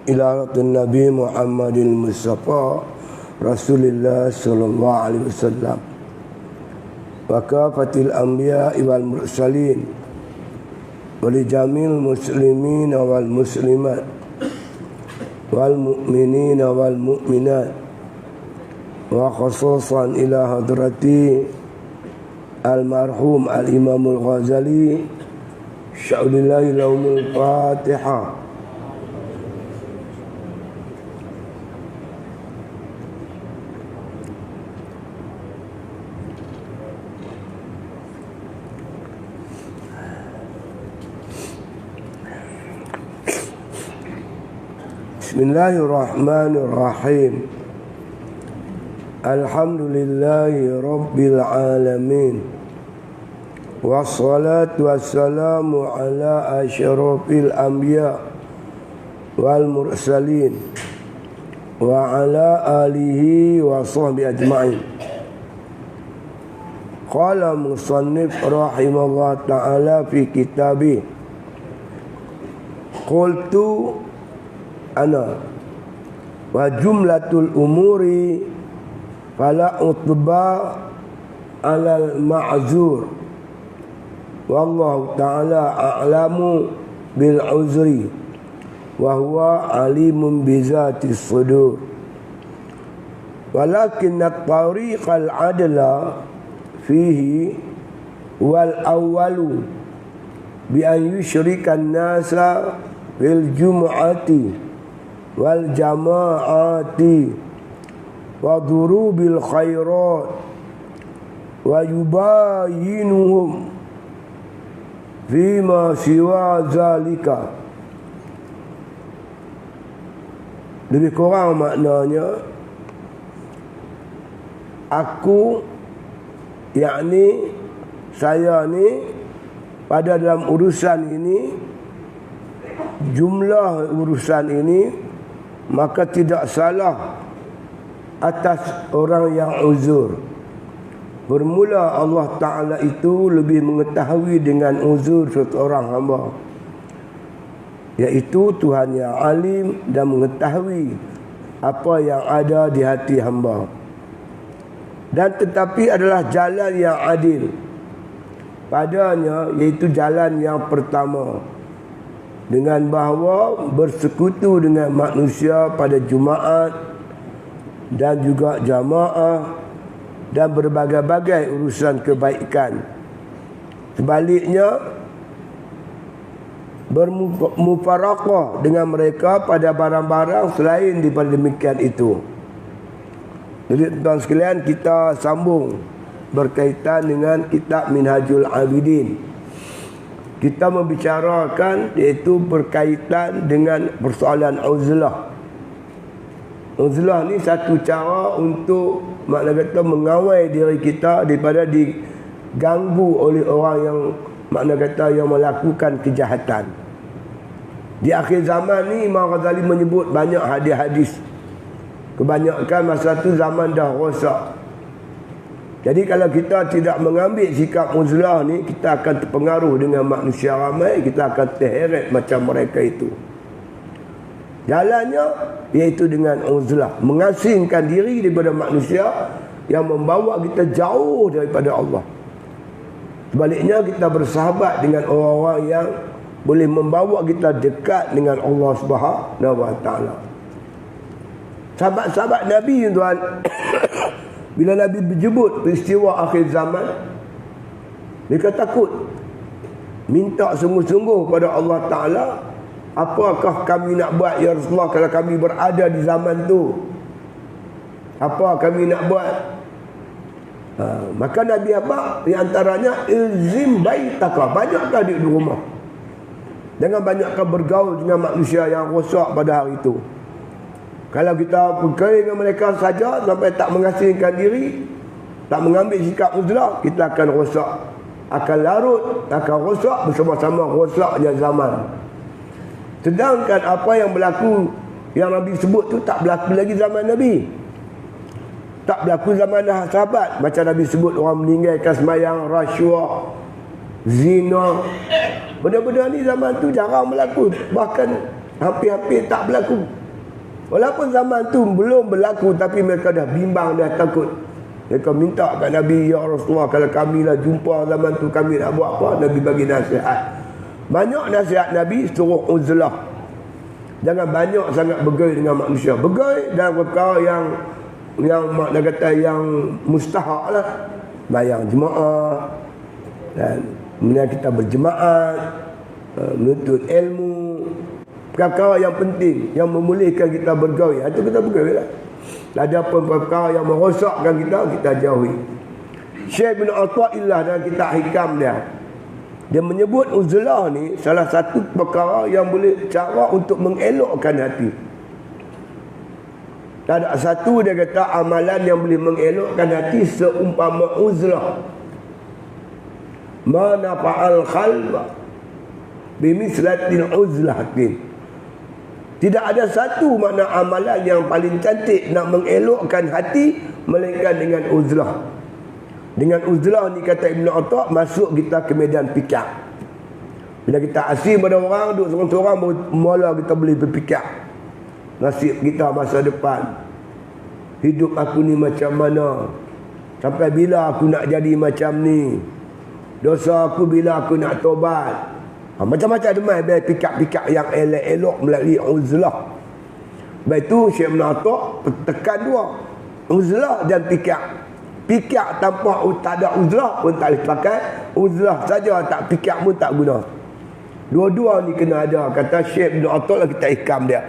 Ilaratun Nabi Muhammadil Mustafa Rasulullah sallallahu alaihi wasallam wa kafatil anbiya wal mursalin wa li jamil muslimin wal muslimat wal mu'minin wal mu'minat wa khususan ila hadrati al marhum al Imam al Ghazali sya'ulillahi lahumul Fatihah. Bismillahirrahmanirrahim. Alhamdulillahi rabbil alamin. Wassalatu wassalamu ala asyrafil anbiya wal mursalin wa ala alihi wa sahbihi ajma'in. Qala musannif rahimahullah ta'ala fi kitabih, qultu ana wa jumlatul umuri fala utba alal ma'zur wallahu ta'ala a'lamu bil uzri wa huwa alimun bi zatis sudur walakin at-tariqal adla fihi wal awwalu bi an yushrika an-nasa bil jumu'ati wal jama'ati wa durubil khairat wa yubayinuhum fima siwa zalika. Lebih kurang maknanya, aku, yakni saya ni, pada dalam urusan ini, jumlah urusan ini, maka tidak salah atas orang yang uzur. Bermula Allah Ta'ala itu lebih mengetahui dengan uzur seorang hamba, iaitu Tuhan yang alim dan mengetahui apa yang ada di hati hamba. Dan tetapi adalah jalan yang adil padanya, iaitu jalan yang pertama, dengan bahawa bersekutu dengan manusia pada Jumaat dan juga jamaah dan berbagai-bagai urusan kebaikan. Sebaliknya, bermufaraqah dengan mereka pada barang-barang selain daripada demikian itu. Jadi tuan sekalian, kita sambung berkaitan dengan kitab Minhajul Abidin. Kita membicarakan iaitu berkaitan dengan persoalan uzlah. Uzlah ni satu cara untuk makna kata mengawal diri kita daripada diganggu oleh orang yang makna kata yang melakukan kejahatan. Di akhir zaman ni Imam Ghazali menyebut banyak hadis-hadis. Kebanyakan masa tu zaman dah rosak. Jadi kalau kita tidak mengambil sikap uzlah ni, kita akan terpengaruh dengan manusia ramai, kita akan terheret macam mereka itu. Jalannya iaitu dengan uzlah, mengasingkan diri daripada manusia yang membawa kita jauh daripada Allah. Sebaliknya, kita bersahabat dengan orang-orang yang boleh membawa kita dekat dengan Allah Subhanahu wa taala. Sahabat-sahabat Nabi, tuan, bila Nabi berjemput peristiwa akhir zaman, mereka takut, minta sungguh-sungguh pada Allah Ta'ala, apakah kami nak buat ya Rasulullah kalau kami berada di zaman tu? Apa kami nak buat? Maka Nabi apa? Di antaranya, ilzim baitaka, banyakkan di rumah. Jangan banyakkan bergaul dengan manusia yang rosak pada hari itu. Kalau kita berkait dengan mereka saja sampai tak mengasingkan diri, tak mengambil sikap uzlah, kita akan rosak. akan larut, akan rosak bersama-sama rosaknya zaman. Sedangkan apa yang berlaku, yang Nabi sebut tu tak berlaku lagi zaman Nabi. Tak berlaku zaman sahabat. Macam Nabi sebut orang meninggalkan sembahyang, rasuah, zina. Benda-benda ni zaman tu jarang berlaku. Bahkan hampir-hampir tak berlaku. Walaupun zaman tu belum berlaku, tapi mereka dah bimbang, dah takut. Mereka minta kat Nabi, ya Rasulullah, kalau kami lah jumpa zaman tu, kami nak buat apa? Nabi bagi nasihat. Banyak nasihat Nabi, suruh uzlah. Jangan banyak sangat bergaul dengan manusia. Bergaul dalam perkara yang makna kata yang mustahak lah. Bayang jemaah, dan kemudian kita berjemaat, menuntut ilmu, perkara yang penting, yang memulihkan kita bergaul. Itu kita bergaul lah. Ada pun perkara yang merosakkan kita jauhi. Syekh bin Athaillah dalam kitab Hikam dia menyebut uzlah ni salah satu perkara yang boleh cara untuk mengelokkan hati. Tak ada satu dia kata amalan yang boleh mengelokkan hati seumpama uzlah. Mana fa'al khalba bimislatil uzlatin. Tidak ada satu makna amalan yang paling cantik nak mengelokkan hati melainkan dengan uzlah. Dengan uzlah ni kata Ibn Atta, masuk kita ke medan fikir. Bila kita asing pada orang, duduk seorang-seorang, mula kita boleh berfikir nasib kita masa depan. Hidup aku ni macam mana? Sampai bila aku nak jadi macam ni? Dosa aku bila aku nak tobat? Macam-macam demai biar pikir-pikir yang elok-elok melalui uzlah. Baik tu Syekh Ibn Atta tekan dua, uzlah dan fikir. Fikir tanpa tak ada uzlah pun tak boleh pakai. Uzlah saja tak fikir pun tak guna. Dua-dua ni kena ada. Kata Syekh Ibn Atta lah kita ikam dia.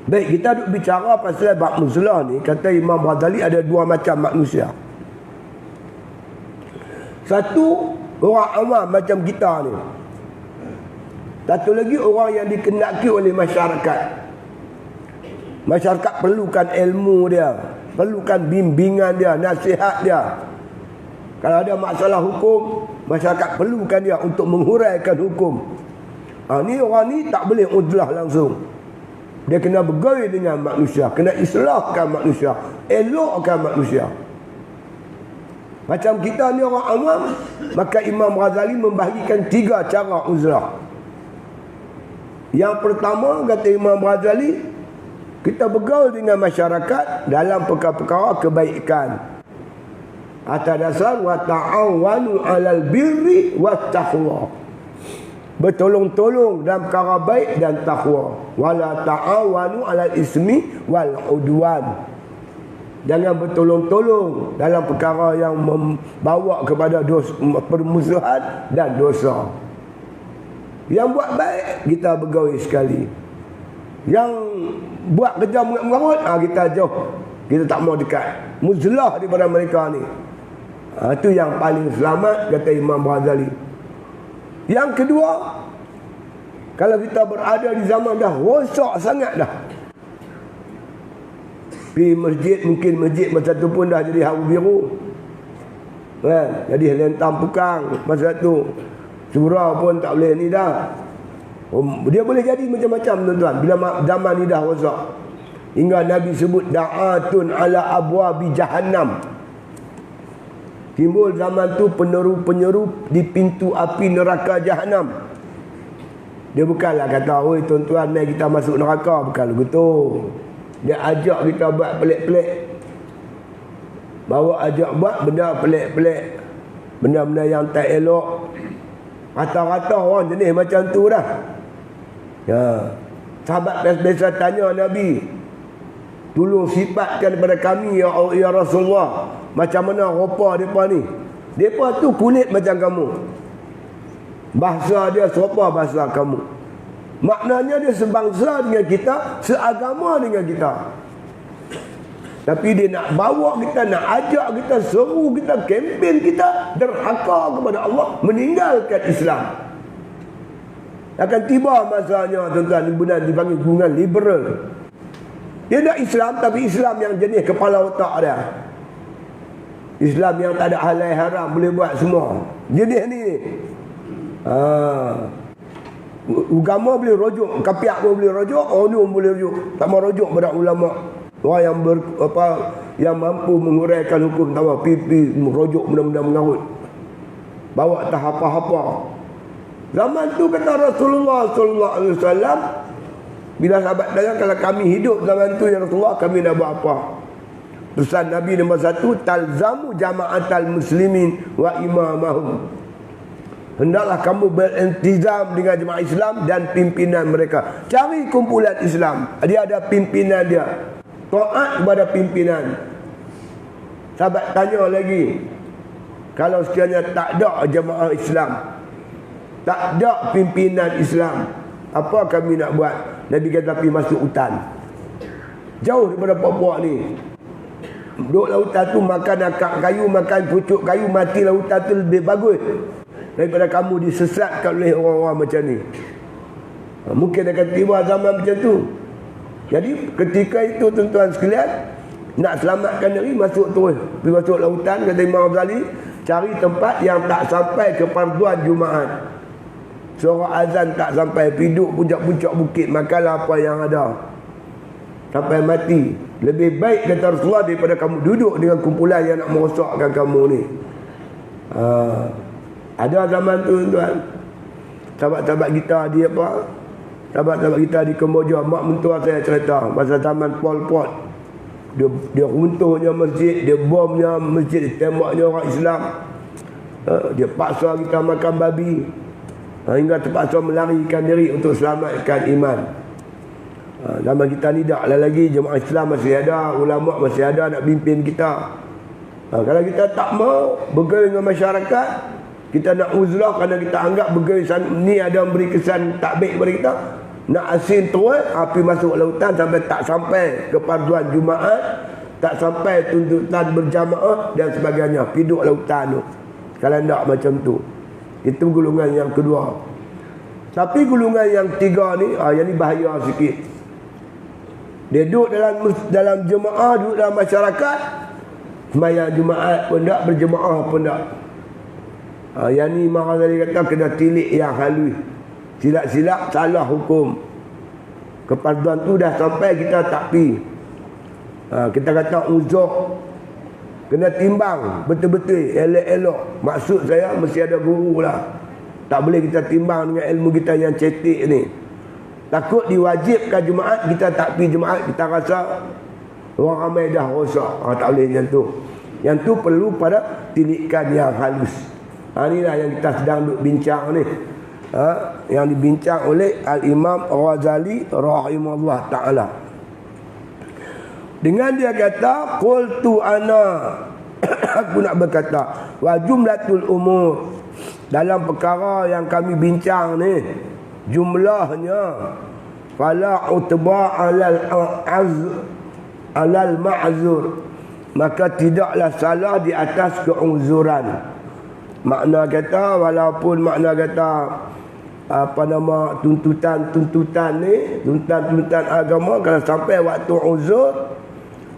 Baik, kita duk bicara pasal bab uzlah ni. Kata Imam Ghazali ada dua macam manusia. Satu, orang awam macam kita ni. Satu lagi, orang yang dikendaki oleh masyarakat. Masyarakat perlukan ilmu dia, perlukan bimbingan dia, nasihat dia. Kalau ada masalah hukum, masyarakat perlukan dia untuk menghuraikan hukum. Ni orang ni tak boleh uzlah langsung. Dia kena bergaul dengan manusia, kena islahkan manusia, elokkan manusia. Macam kita ni orang awam, maka Imam Ghazali membahagikan 3 cara uzlah. Yang pertama, kata Imam Ghazali, kita bergaul dengan masyarakat dalam perkara-perkara kebaikan. Atas dasar wa ta'awanu 'alal birri wat taqwa. Bertolong-tolong dalam perkara baik dan takwa. Wala ta'awanu 'alal ismi wal udwan. Jangan bertolong-tolong dalam perkara yang membawa kepada permusuhan dan dosa. Yang buat baik kita bergaul sekali. Yang buat kerja mengarut, kita jauh. Kita tak mau dekat. Muzlah daripada mereka ni. Itu yang paling selamat, kata Imam Ghazali. Yang kedua, kalau kita berada di zaman dah rosak sangat dah. Pergi masjid, mungkin masjid masa tu pun dah jadi haru biru. Jadi lentang pukang masa tu. Surau pun tak boleh ni dah. Dia boleh jadi macam-macam tuan-tuan. Bila zaman ni dah rosak. Hingga Nabi sebut da'atun ala abwabi jahannam. Timbul zaman tu penyeru-penyeru di pintu api neraka jahannam. Dia bukanlah kata, oi tuan-tuan, mari kita masuk neraka. Bukan begitu. Dia ajak kita buat pelik-pelik. Bawa ajak buat benda pelik-pelik. Benda-benda yang tak elok. Rata-rata orang jenis macam tu dah. Ya. Sahabat biasa tanya Nabi, tolong sifatkan kepada kami ya Rasulullah, macam mana rupa mereka ni. Mereka tu kulit macam kamu, bahasa dia serupa bahasa kamu. Maknanya dia sebangsa dengan kita, seagama dengan kita. Tapi dia nak bawa kita, nak ajak kita, seru kita, kempen kita derhaka kepada Allah, meninggalkan Islam. Akan tiba masanya tuan-tuan, benar dipanggil golongan liberal. Dia nak Islam, tapi Islam yang jenis kepala otak dia. Islam yang tak ada halal haram, boleh buat semua. Jenis ni. Agama boleh rujuk, kapiak pun boleh rujuk, ulum boleh rujuk. Tak mau rujuk pada ulama. Orang yang yang mampu menguraikan hukum, tak mau pipi merujuk benda-benda mengarut. Bawa tak apa-apa. Zaman tu kata Rasulullah sallallahu alaihi wasallam, bila sahabat tanya, kalau kami hidup zaman tu ya Rasulullah, kami nak buat apa? Pesan Nabi nombor 1, talzamu jama'atal muslimin wa imamahum. Hendaklah kamu berintizam dengan jemaah Islam dan pimpinan mereka. Cari kumpulan Islam, dia ada pimpinan dia. Taat kepada pimpinan. Sahabat tanya lagi, kalau sekiranya tak ada jemaah Islam, tak ada pimpinan Islam, apa kami nak buat? Nabi kata pergi masuk hutan, jauh daripada puak-puak ni. Duduk lautan tu, makan akak kayu, makan pucuk kayu, mati lautan tu lebih bagus daripada kamu disesatkan oleh orang-orang macam ni. Mungkin akan tiba zaman macam tu. Jadi ketika itu tuan-tuan sekalian, nak selamatkan diri, masuk terus, pergi masuk lautan, kata Imam Ghazali, cari tempat yang tak sampai ke farduan Jumaat. Suara azan tak sampai, duduk puncak-puncak bukit, makanlah apa yang ada sampai mati. Lebih baik kata Rasulullah daripada kamu duduk dengan kumpulan yang nak merosakkan kamu ni. Ada zaman tu tuan, sahabat-sahabat kita di apa, sahabat-sahabat kita di Kemboja, mak mentua saya cerita masa zaman Pol Pot, dia runtuhnya masjid, dia bomnya masjid, tembaknya orang Islam. Dia paksa kita makan babi, hingga terpaksa melarikan diri untuk selamatkan iman. Zaman kita ni tak lah lagi, jemaah Islam masih ada, ulama masih ada nak pimpin kita. Kalau kita tak mau bergaul dengan masyarakat, kita nak uzlah kerana kita anggap bergaul ni ada memberi kesan tak baik kepada kita, nak asin terus, api masuk lautan sampai tak sampai ke farduan Jumaat, tak sampai tuntutan berjamaah dan sebagainya, piduk lautan tu. Kalau tak macam tu, itu golongan yang kedua. Tapi golongan yang tiga ni, yang ni bahaya sikit. Dia duduk dalam jemaah, duduk dalam masyarakat, sembahyang Jumaat pun tak, berjemaah pun tak. Yang ni Imam Ghazali kata kena tilik yang halus. Silap-silap salah hukum. Kefarduan tu dah sampai, kita tak pi. Kita kata uzur, kena timbang betul-betul, elok-elok. Maksud saya mesti ada guru lah. Tak boleh kita timbang dengan ilmu kita yang cetek ni. Takut diwajibkan Jumaat, kita tak pergi Jumaat, kita rasa orang ramai dah rosak. Tak boleh macam tu. Yang tu perlu pada tilikan yang halus. Inilah yang kita sedang duk bincang ni. Yang dibincang oleh Al-Imam Ghazali rahimahullah ta'ala. Dengan dia kata, qultu ana, aku nak berkata, wa jumlatul umur, dalam perkara yang kami bincang ni, jumlahnya fala utba alal ma'zur, maka tidaklah salah di atas keuzuran. Makna kata, walaupun makna kata tuntutan ni, tuntutan agama, kalau sampai waktu uzur,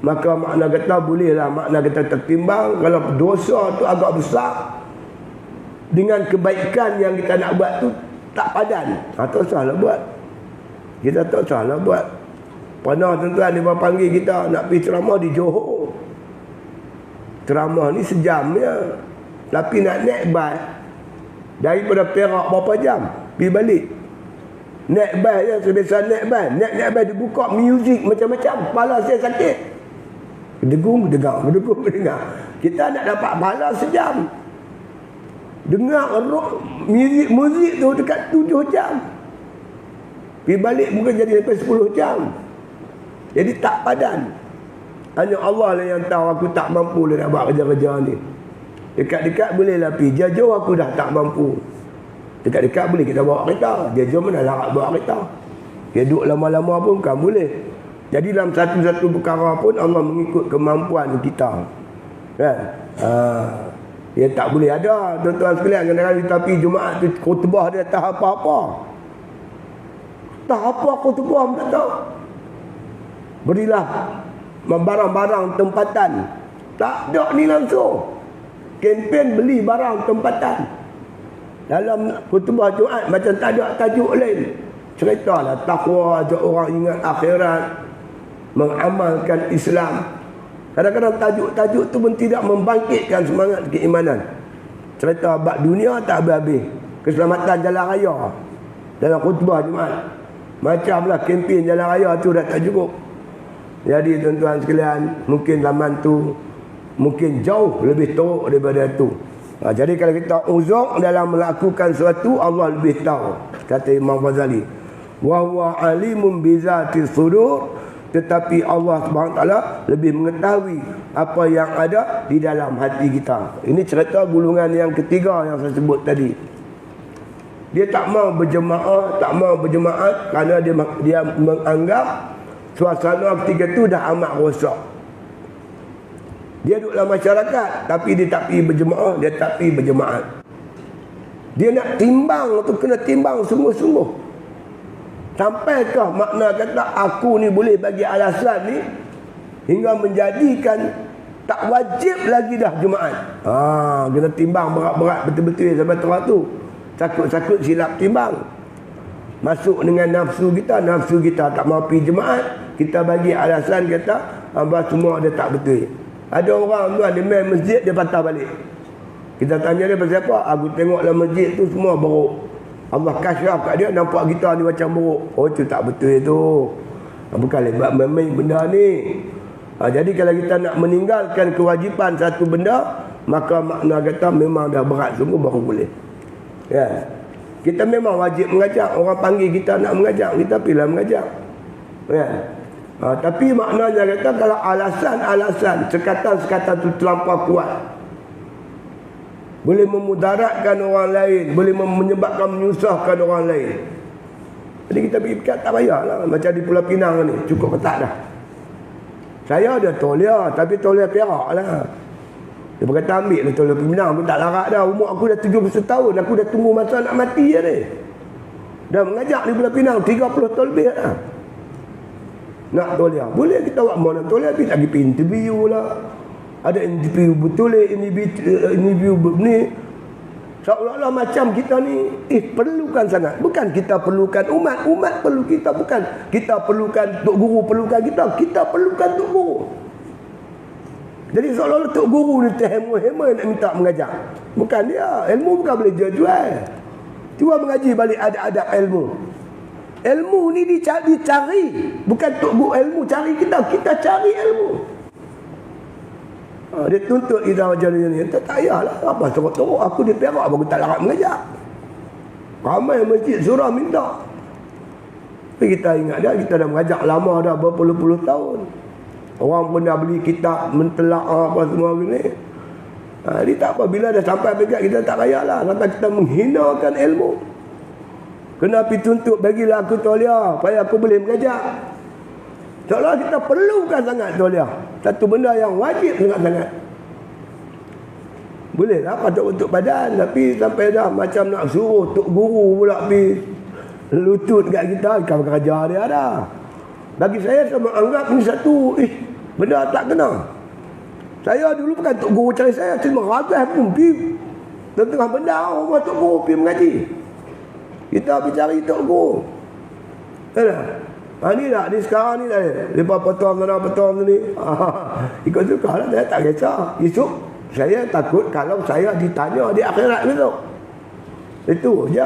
maka makna kata bolehlah, makna kata tertimbang. Kalau dosa tu agak besar dengan kebaikan yang kita nak buat tu tak padan, tak salah buat. Kita tak salah buat. Pernah tuan-tuan dia panggil kita nak pergi ceramah di Johor. Ceramah ni sejam ya. Tapi nak naik bas daripada Perak berapa jam pergi balik. Naik bas je, sebiasa naik bas. Naik bas dibuka muzik macam-macam, kepala saya sakit. Dengung dengar. Kita nak dapat pahala sejam. Dengar muzik tu dekat 7 jam. Pergi balik mungkin jadi sampai 10 jam. Jadi tak padan. Hanya Allah lah yang tahu, aku tak mampu lah nak buat kerja-kerja ni. Dekat-dekat bolehlah pergi. Jauh aku dah tak mampu. Dekat-dekat boleh kita bawa kereta. Jauh mana larat bawa kereta. Dia duduk lama-lama pun kan boleh. Jadi dalam satu-satu perkara pun Allah mengikut kemampuan kita. Kan? Dia tak boleh ada. Tuan-tuan sekalian, kadang-kadang kita pergi Jumaat tu, khutbah dia tak apa-apa. Tak apa khutbah tak tahu. Berilah barang-barang tempatan Tak ada ni langsung. Kempen beli barang tempatan. Dalam khutbah Jumaat macam tak ada tajuk lain. Ceritalah takwa, ajak orang ingat akhirat, mengamalkan Islam. Kadang-kadang tajuk-tajuk tu pun tidak membangkitkan semangat keimanan. Cerita bab dunia tak habis-habis. Keselamatan jalan raya dalam khutbah Jumaat. Macamlah kempen jalan raya tu dah tak cukup. Jadi tuan-tuan sekalian, mungkin zaman tu mungkin jauh lebih teruk daripada tu. Jadi kalau kita uzur dalam melakukan sesuatu, Allah lebih tahu. Kata Imam Ghazali, wa huwa alimun bi zati sudur, tetapi Allah Subhanahu taala lebih mengetahui apa yang ada di dalam hati kita. Ini cerita golongan yang ketiga yang saya sebut tadi. Dia tak mau berjemaah, tak mau berjemaat kerana dia menganggap suasana ketika tu dah amat rosak. Dia duduk dalam masyarakat, tapi dia tak pergi berjemaah, dia tak pergi berjemaat. Dia nak timbang tu, kena timbang sungguh-sungguh. Sampaikah makna kata aku ni boleh bagi alasan ni hingga menjadikan tak wajib lagi dah Jumaat. Kena timbang berat-berat betul-betul sampai terang tu. Takut-takut silap timbang. Masuk dengan nafsu kita tak mau pergi Jumaat, kita bagi alasan kata hamba semua dia tak betul. Ada orang tuan dia main masjid, dia patah balik. Kita tanya dia pasal apa? Aku tengok dalam masjid tu semua buruk. Allah kasyaf kat dia, nampak kita ni macam buruk. Oh, itu tak betul itu. Bukan lebat main benda ni. Jadi kalau kita nak meninggalkan kewajipan satu benda, maka makna kata memang dah berat sungguh baru boleh. Ya. Kita memang wajib mengajak. Orang panggil kita nak mengajak, kita pilih mengajak. Ya. Tapi maknanya kata kalau alasan-alasan, sekatan-sekatan tu terlampau kuat, boleh memudaratkan orang lain, boleh menyebabkan menyusahkan orang lain, jadi kita pergi pekat tak payahlah. Macam di Pulau Pinang ni, cukup ketat dah. Saya ada tauliah, tapi tauliah Perak lah. Dia berkata ambil lah tauliah Pinang pun tak larat dah. Umur aku dah 70 tahun, aku dah tunggu masa nak mati je ni. Dah mengajak di Pulau Pinang 30 tahun lebih lah. Nak tauliah, boleh kita buat mana tauliah, tapi lagi pergi interview lah. Ada interview betul, interview ni. Seolah-olah macam kita ni perlukan sangat. Bukan kita perlukan umat perlu kita. Bukan kita perlukan Tok Guru perlukan kita perlukan Tok Guru. Jadi seolah-olah Tok Guru ni terhema-hema nak minta mengajar. Bukan dia. Ilmu bukan boleh jual-jual. Cuba mengaji balik adab-adab ilmu. Ilmu ni dicari. Bukan Tok Guru ilmu cari kita cari ilmu. Dia tuntut kita macam ni. Tak payahlah. Apa teruk-teruk. Aku di Perak baru tak larat mengajar. Ramai masjid surah minta. Tapi kita ingat dah, kita dah mengajar lama dah berpuluh-puluh tahun. Orang pun dah beli kitab mentelaah apa semua ni. Jadi tak apa. Bila dah sampai pekat kita tak payahlah. Sampai kita menghinakan ilmu. Kena pergi tuntut bagilah aku tauliah supaya aku boleh mengajar. Seolah kita perlukan sangat tauliah. Satu benda yang wajib sangat-sangat. Boleh lah patut untuk badan, tapi sampai dah macam nak suruh Tok Guru pula pergi lutut kat kita, kan kerja dia dah. Bagi saya anggap ni satu benda tak kena. Saya dulu bukan Tok Guru cari saya meragah pun pergi tengah benda rumah Tok Guru pergi mengaji. Kita pergi cari Tok Guru. Ni tak, ni sekarang ni dah lepas potong sana potong ni. Ikut suka lah, saya tak kisah. Esok saya takut kalau saya ditanya di akhirat besok. Itu je.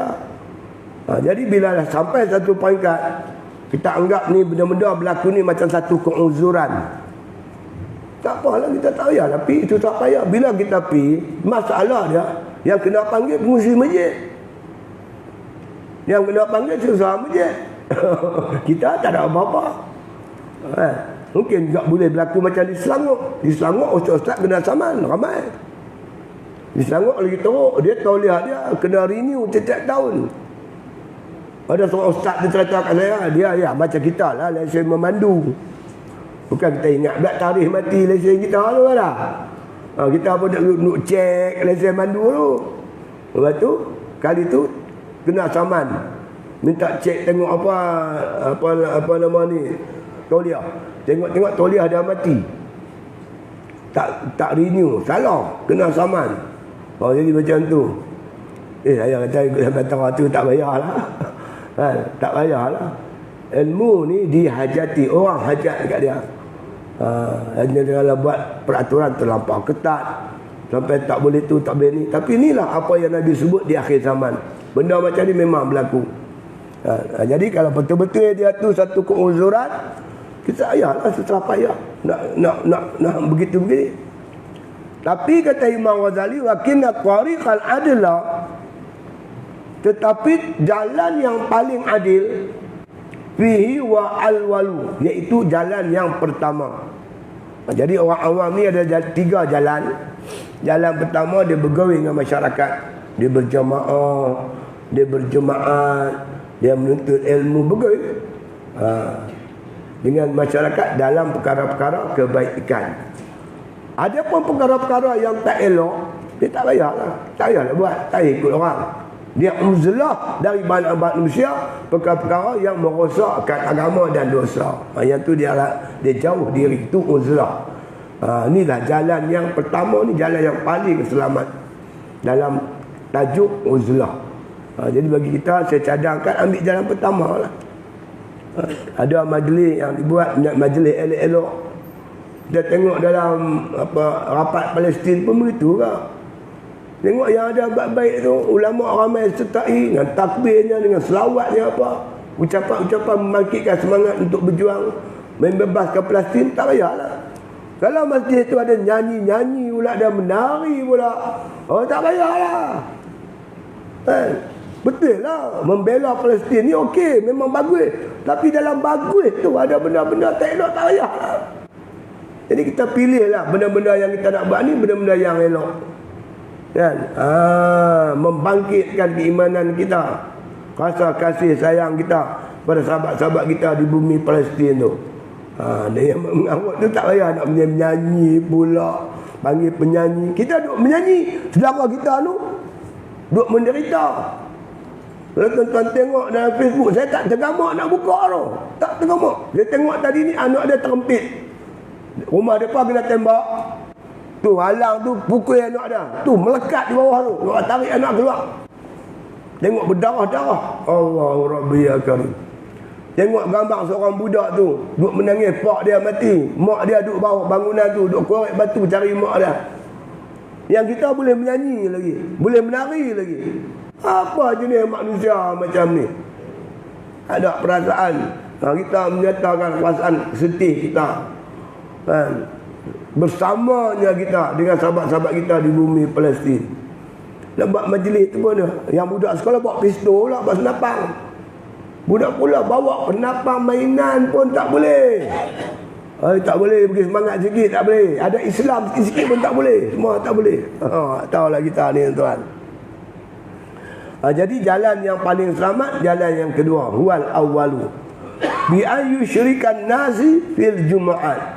Jadi bila dah sampai satu peringkat, kita anggap ni benda-benda berlaku ni macam satu keuzuran. Tak apalah, kita tak payah lah pergi, itu tak payah. Bila kita pergi, masalah dia yang kena panggil pengurusi masjid. Yang kena panggil susah masjid. Kita tak ada apa-apa. Mungkin juga boleh berlaku macam di Selangor. Di Selangor ustaz-ustaz kena saman ramai. Di Selangor lagi teruk, dia tauliah dia kena renew setiap tahun. Ada seorang ustaz dia cerita kat saya, dia macam kita lah lesen memandu. Bukan kita ingat pula tarikh mati lesen kita tu lah. Kita pun nak cek lesen mandu tu. Lepas tu kali tu kena saman. Minta cek tengok apa nama ni tauliah. Tengok tauliah dah mati. tak renew, salah, kena saman. Oh, jadi macam tu. Saya kata orang tu tak payahlah. Tak payahlah. Ilmu ni dihajati, orang hajat dekat dia. Hanya kalau buat peraturan terlampau ketat sampai tak boleh tu, tak boleh ni. Tapi inilah apa yang Nabi sebut di akhir zaman. Benda macam ni memang berlaku. Jadi kalau betul-betul dia tu satu keuzuran, kita ayahlah setelah payah nak begitu begini. Tapi kata Imam Ghazali, wakinna tariqal adla, tetapi jalan yang paling adil, fihi wa alwalu, iaitu jalan yang pertama. Jadi orang awam ni ada 3 jalan. Jalan pertama, dia bergaul dengan masyarakat, dia berjamaah, dia berjemaat, dia menuntut ilmu, bergaul dengan masyarakat dalam perkara-perkara kebaikan. Ada pun perkara-perkara yang tak elok, dia tak payahlah buat, tak ikut orang. Dia uzlah dari banyak manusia perkara-perkara yang merosakkan agama dan dosa. Yang tu dia jauh diri, tu uzlah. Inilah jalan yang pertama ni, jalan yang paling selamat dalam tajuk uzlah. Jadi bagi kita, saya cadangkan ambil jalan pertama lah. Ada majlis yang dibuat, majlis elok-elok. Kita tengok dalam rapat Palestin pun begitu kan. Tengok yang ada baik-baik tu, ulama ramai sertai dengan takbirnya, dengan selawatnya apa, ucapan-ucapan membangkitkan semangat untuk berjuang membebaskan Palestin, tak payahlah. Kalau masjid tu ada nyanyi-nyanyi pula, ada menari pula, tak payahlah. Betul lah, membela Palestin ni okey, memang bagus. Tapi dalam bagus tu ada benda-benda tak elok, tak payahlah. Jadi kita pilihlah benda-benda yang kita nak buat ni, benda-benda yang elok. Kan? Membangkitkan keimanan kita, rasa kasih sayang kita pada sahabat-sahabat kita di bumi Palestin tu. Dia yang mengawak tu tak payah nak menyanyi pula, panggil penyanyi. Kita duk menyanyi, sedara kita tu duk menderita. Kalau tuan-tuan tengok dalam Facebook, saya tak tergamak nak buka tu. Tak tergamak. Dia tengok tadi ni anak dia terempit, rumah depan kena tembak. Tu halang tu, pukul anak dia. Tu melekat di bawah tu. Nak tarik anak keluar. Tengok berdarah-darah. Allahu Rabbi ya Karim. Tengok gambar seorang budak tu duk menangis, pak dia mati, mak dia duk bawah bangunan tu, duk korek batu cari mak dia. Yang kita boleh menyanyi lagi, boleh menari lagi. Apa jenis manusia macam ni? Ada perasaan. Kita menyatakan perasaan sedih kita. Bersamanya kita dengan sahabat-sahabat kita di bumi Palestin. Nak buat majlis tu pun yang budak sekolah bawa pistol lah, bawa senapang. Budak pula bawa penapang mainan pun tak boleh. Tak boleh bagi semangat sikit, tak boleh. Ada Islam sikit-sikit pun tak boleh. Semua tak boleh. Tahulah kita ni tuan. Jadi jalan yang paling selamat, jalan yang kedua, huwal awwalu bi ayu syirikan nasi fil jumaat,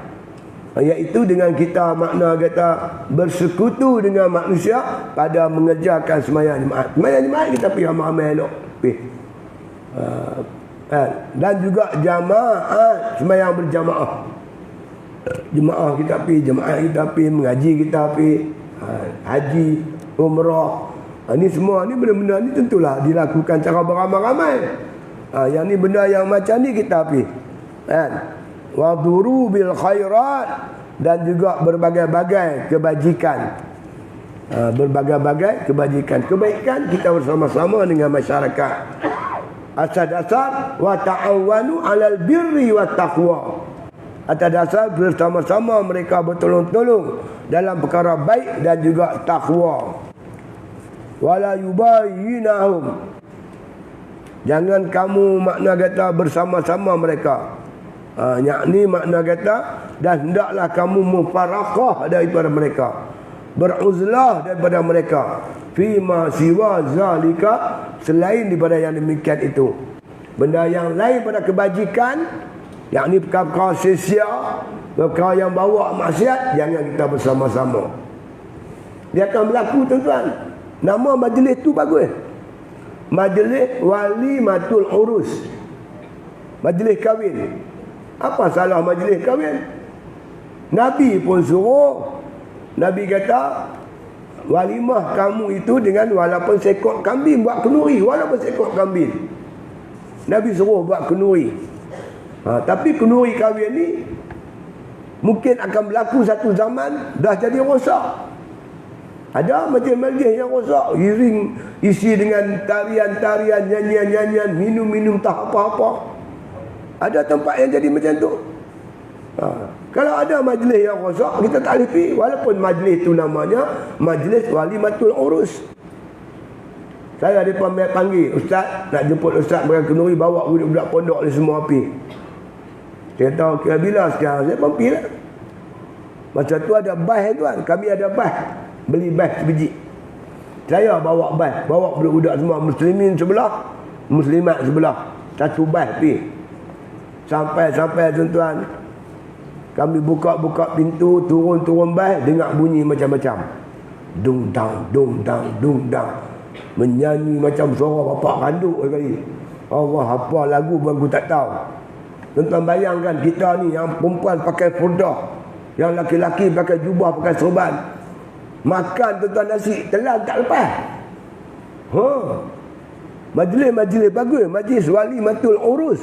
iaitu dengan kita makna kata bersekutu dengan manusia pada mengerjakan sembahyang Jumaat. Sembahyang Jumaat kita pergi ramai-ramai elok. Dan juga jamaah, sembahyang berjamaah. Jemaah kita pergi, jemaah kita pergi, mengaji kita pergi, haji, umrah. Ini semua ni benda-benda ni tentulah dilakukan cara beramai-ramai. Yang ni benda yang macam ni kita pergi. Wa durubil khairat, dan juga berbagai-bagai kebajikan. Berbagai-bagai kebajikan. Kebaikan kita bersama-sama dengan masyarakat. Atas dasar wa ta'awanu 'alal birri wat taqwa. Atas dasar bersama-sama mereka bertolong-tolong dalam perkara baik dan juga takwa. Wala yubayyinahum, jangan kamu makna kata bersama-sama mereka. Yakni makna kata, dan hendaklah kamu mufaraqah daripada mereka, beruzlah daripada mereka, fima siwa zalika, selain daripada yang demikian itu. Benda yang lain pada kebajikan, yakni perkara-perkara sia-sia, perkara yang bawa maksiat, jangan kita bersama-sama. Dia akan berlaku tuan-tuan. Nama majlis tu bagus, majlis walimatul urus, majlis kahwin. Apa salah majlis kahwin? Nabi pun suruh Nabi kata, walimah kamu itu dengan walaupun seekor kambing, buat kenduri walaupun seekor kambing. Nabi suruh buat kenduri. Tapi kenduri kahwin ni mungkin akan berlaku satu zaman dah jadi rosak. Ada majlis-majlis yang rosak, iring isi dengan tarian-tarian, nyanyian-nyanyian, minum-minum tak apa-apa. Ada tempat yang jadi macam tu. Kalau ada majlis yang rosak, kita tak boleh pergi. Walaupun majlis tu namanya majlis walimatul urus. Saya ada panggil, ustaz, nak jemput ustaz makan kenduri, bawa budak-budak pondok ni semua pergi. Saya tahu kira bila sekarang, saya pun pergi lah. Masa tu ada bas tuan, kami ada bas. Beli bas sebiji. Saya bawa bas, bawa budak-budak semua, muslimin sebelah, muslimat sebelah. Satu bas pergi. Sampai tuan-tuan, kami buka-buka pintu, turun bas, dengar bunyi macam-macam. Dung dang. Menyanyi macam suara bapak kanduk sekali. Allah, apa lagu pun aku tak tahu. Tuan-tuan bayangkan kita ni yang perempuan pakai furdah, yang laki-laki pakai jubah, pakai serban. Makan tuan-tuan nasi, telan tak lepas. Majlis-majlis bagus, majlis walimatul urus.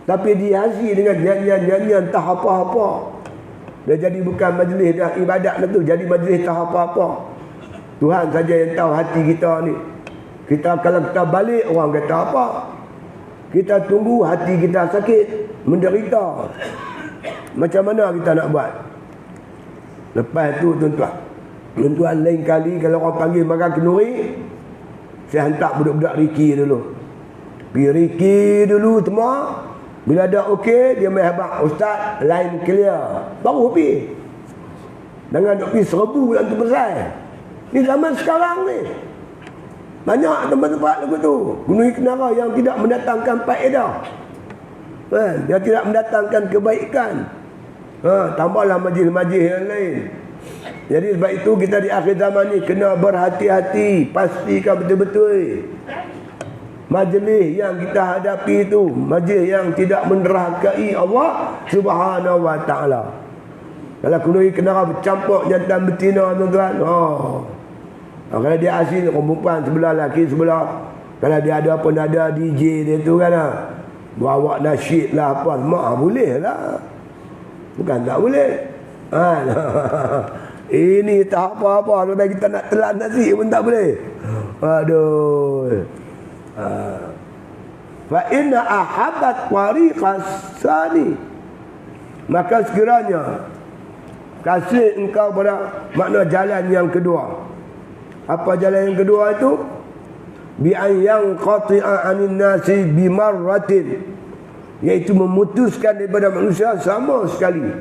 Tapi dihiasi dengan nyanyian-nyanyian tak apa-apa. Dia jadi bukan majlis dah ibadat dah tu, jadi majlis tak apa-apa. Tuhan saja yang tahu hati kita ni. Kita kalau kita balik, orang kata apa? Kita tunggu hati kita sakit, menderita. Macam mana kita nak buat? Lepas tu tuan-tuan lain kali kalau orang panggil makan kenduri, saya hantar budak-budak Riki dulu. Pergi Riki dulu semua. Bila dah okey, dia main habaq, ustaz, line clear. Baru pergi. Jangan nak pergi serbu yang tu besar. Ni zaman sekarang ni. Banyak tempat-tempat lagu tu. Gunung Kenara yang tidak mendatangkan faedah. Yang tidak mendatangkan kebaikan. Tambahlah majlis-majlis yang lain. Jadi sebab itu kita di akhir zaman ni kena berhati-hati. Pastikan betul-betul. Majlis yang kita hadapi itu majlis yang tidak menerhakai Allah Subhanahu wa ta'ala. Kalau Gunung Kenara bercampur jantan betina tuan-tuan. Kalau dia asin perempuan sebelah, laki sebelah. Kalau dia ada pun ada DJ dia tu kan, bawa nasyid lah apa semua, boleh lah. Bukan tak boleh. Ini tak apa-apa. Sampai kita nak telan nasi pun tak boleh. Aduh. Fa inna ahabbat tariqas sani, maka sekiranya kasih engkau pada makna jalan yang kedua. Apa jalan yang kedua itu? Bi an yanqati'a 'anil nasi bi marratin, iaitu memutuskan daripada manusia sama sekali.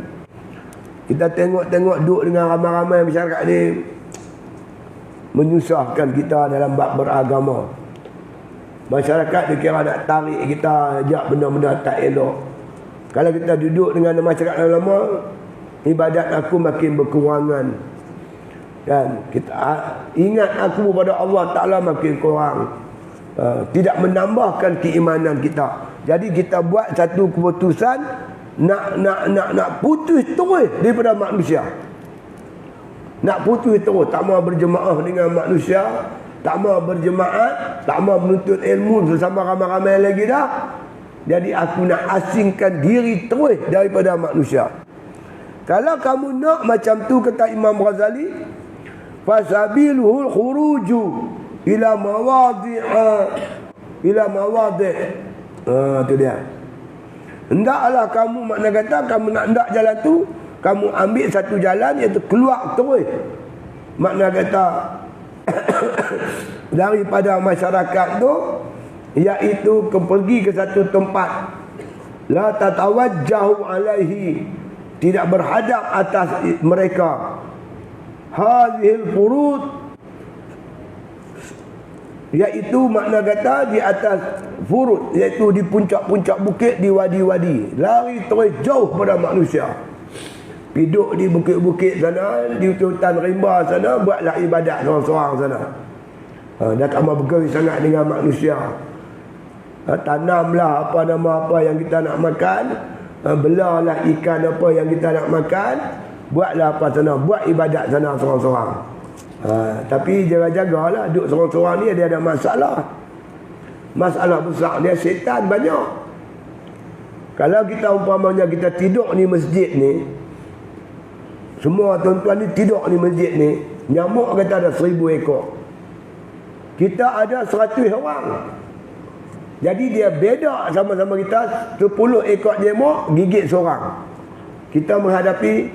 Kita tengok duduk dengan ramai-ramai masyarakat ni, menyusahkan kita dalam bab beragama. Masyarakat dikira nak tarik kita ajak benda-benda tak elok. Kalau kita duduk dengan masyarakat lama, ibadat aku makin berkurangan. Kan, kita ingat aku kepada Allah Ta'ala makin kurang. Tidak menambahkan keimanan kita. Jadi kita buat satu keputusan nak putus terus daripada manusia. Nak putus terus, tak mau berjemaah dengan manusia, tak mau berjemaat, tak mau menuntut ilmu bersama ramai-ramai lagi dah. Jadi aku nak asingkan diri terus daripada manusia. Kalau kamu nak macam tu, kata Imam Ghazali, fasabiluhul khuruju ila mawadi'. Tu dia. Hendaklah kamu, makna kata kamu nak hendak jalan tu, kamu ambil satu jalan, iaitu keluar terus. Makna kata daripada masyarakat tu, iaitu pergi ke satu tempat, la tatawajjahu alaihi, tidak berhadap atas mereka, hadhil furud, iaitu makna kata di atas furud, iaitu di puncak-puncak bukit, di wadi-wadi, lari terus jauh pada manusia. Duduk di bukit-bukit sana, di hutan rimba sana, buatlah ibadat seorang-seorang sana. Dah tak mahu bergerak sangat dengan manusia. Tanamlah apa nama apa yang kita nak makan, belalah ikan apa yang kita nak makan, buatlah apa sana, buat ibadat sana seorang-seorang. Tapi jaga-jagalah, duduk seorang-seorang ni dia ada masalah. Masalah besar dia, syaitan banyak. Kalau kita umpamanya kita tidur ni masjid ni, semua tuan-tuan ni tidur ni masjid ni, nyamuk kata ada 1000 ekor. Kita ada 100 orang. Jadi dia beda sama-sama kita, 10 ekor nyamuk gigit seorang. Kita menghadapi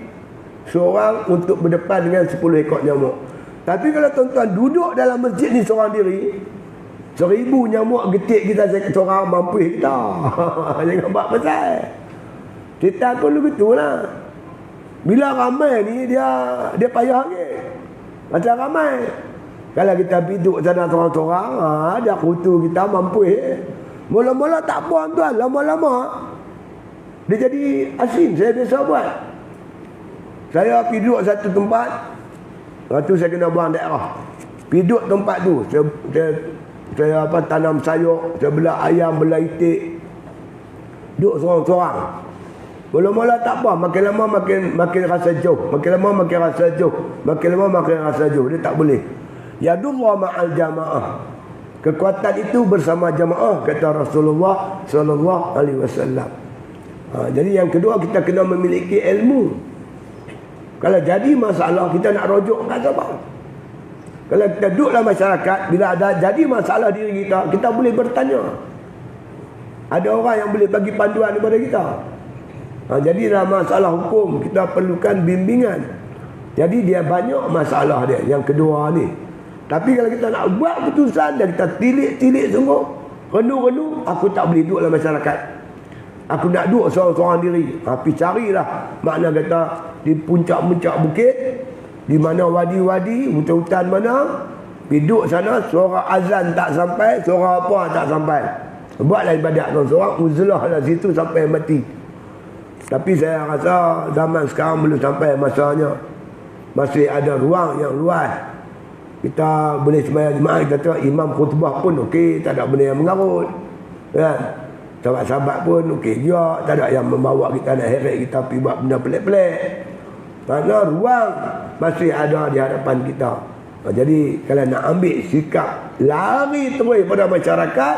seorang untuk berdepan dengan 10 ekor nyamuk. Tapi kalau tuan-tuan duduk dalam masjid ni seorang diri, 1000 nyamuk getik kita seorang mampu kita. Jangan buat pasal. Kita pun begitulah. Bila ramai ni dia payah lagi. Macam ramai. Kalau kita duduk sana seorang-seorang, dia kutu kita mampu. Mula-mula tak apa tuan, lama-lama dia jadi asin. Saya biasa buat. Saya pergi duduk satu tempat, lepas tu saya kena buang daerah. Pergi duduk tempat tu, saya tanam sayur, saya belah ayam, belah itik. Duduk seorang-seorang. Mula-mula tak apa, makin lama makin rasa jauh, makin lama makin rasa jauh, makin lama makin rasa jauh. Dia tak boleh. Yadullah ma'al jamaah. Kekuatan itu bersama jamaah, kata Rasulullah sallallahu alaihi wasallam. Jadi yang kedua, kita kena memiliki ilmu. Kalau jadi masalah, kita nak rujuk kat siapa? Kalau kita duduk dalam masyarakat, bila ada jadi masalah diri kita, kita boleh bertanya. Ada orang yang boleh bagi panduan kepada kita. Jadi dalam masalah hukum, kita perlukan bimbingan. Jadi dia banyak masalah dia, yang kedua ni. Tapi kalau kita nak buat keputusan dan kita tilik-tilik sungguh, renung-renung, aku tak boleh duduk dalam masyarakat. Aku nak duduk seorang-seorang diri. Pergi carilah, makna kata di puncak-puncak bukit, di mana wadi-wadi, hutan-hutan mana, pergi duduk sana, suara azan tak sampai, suara apa tak sampai. Buatlah ibadat seorang-seorang, uzlah lah situ sampai mati. Tapi saya rasa zaman sekarang belum sampai masanya. Masih ada ruang yang luas. Kita boleh sembahyang jemaah, kita tengok imam khutbah pun okey, tak ada benda yang mengarut. Kan? Sahabat-sahabat pun okey juga, tak ada yang membawa kita nak heret kita pergi buat benda pelik-pelik. Kerana ruang masih ada di hadapan kita. Jadi kalau nak ambil sikap lari terus pada masyarakat,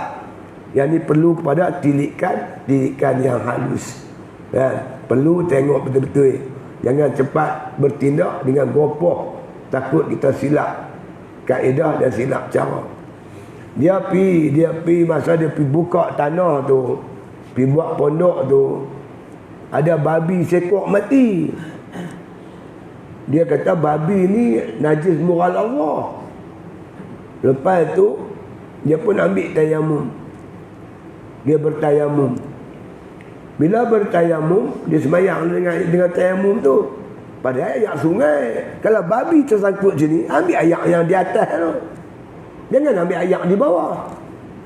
yang ni perlu kepada tilikan yang halus. Perlu tengok betul-betul. Jangan cepat bertindak dengan gopoh, takut kita silap kaedah dan silap cara. Dia pi masa dia pi buka tanah tu, pi buat pondok tu, ada babi sekok mati. Dia kata babi ni najis moral Allah. Lepas tu dia pun ambil tayamum. Dia bertayamum. Bila bertayamum, dia sembahyang dengan tayamum tu. Padahal ayak sungai. Kalau babi tersangkut sini, ambil ayak yang di atas tu. Jangan ambil ayak di bawah.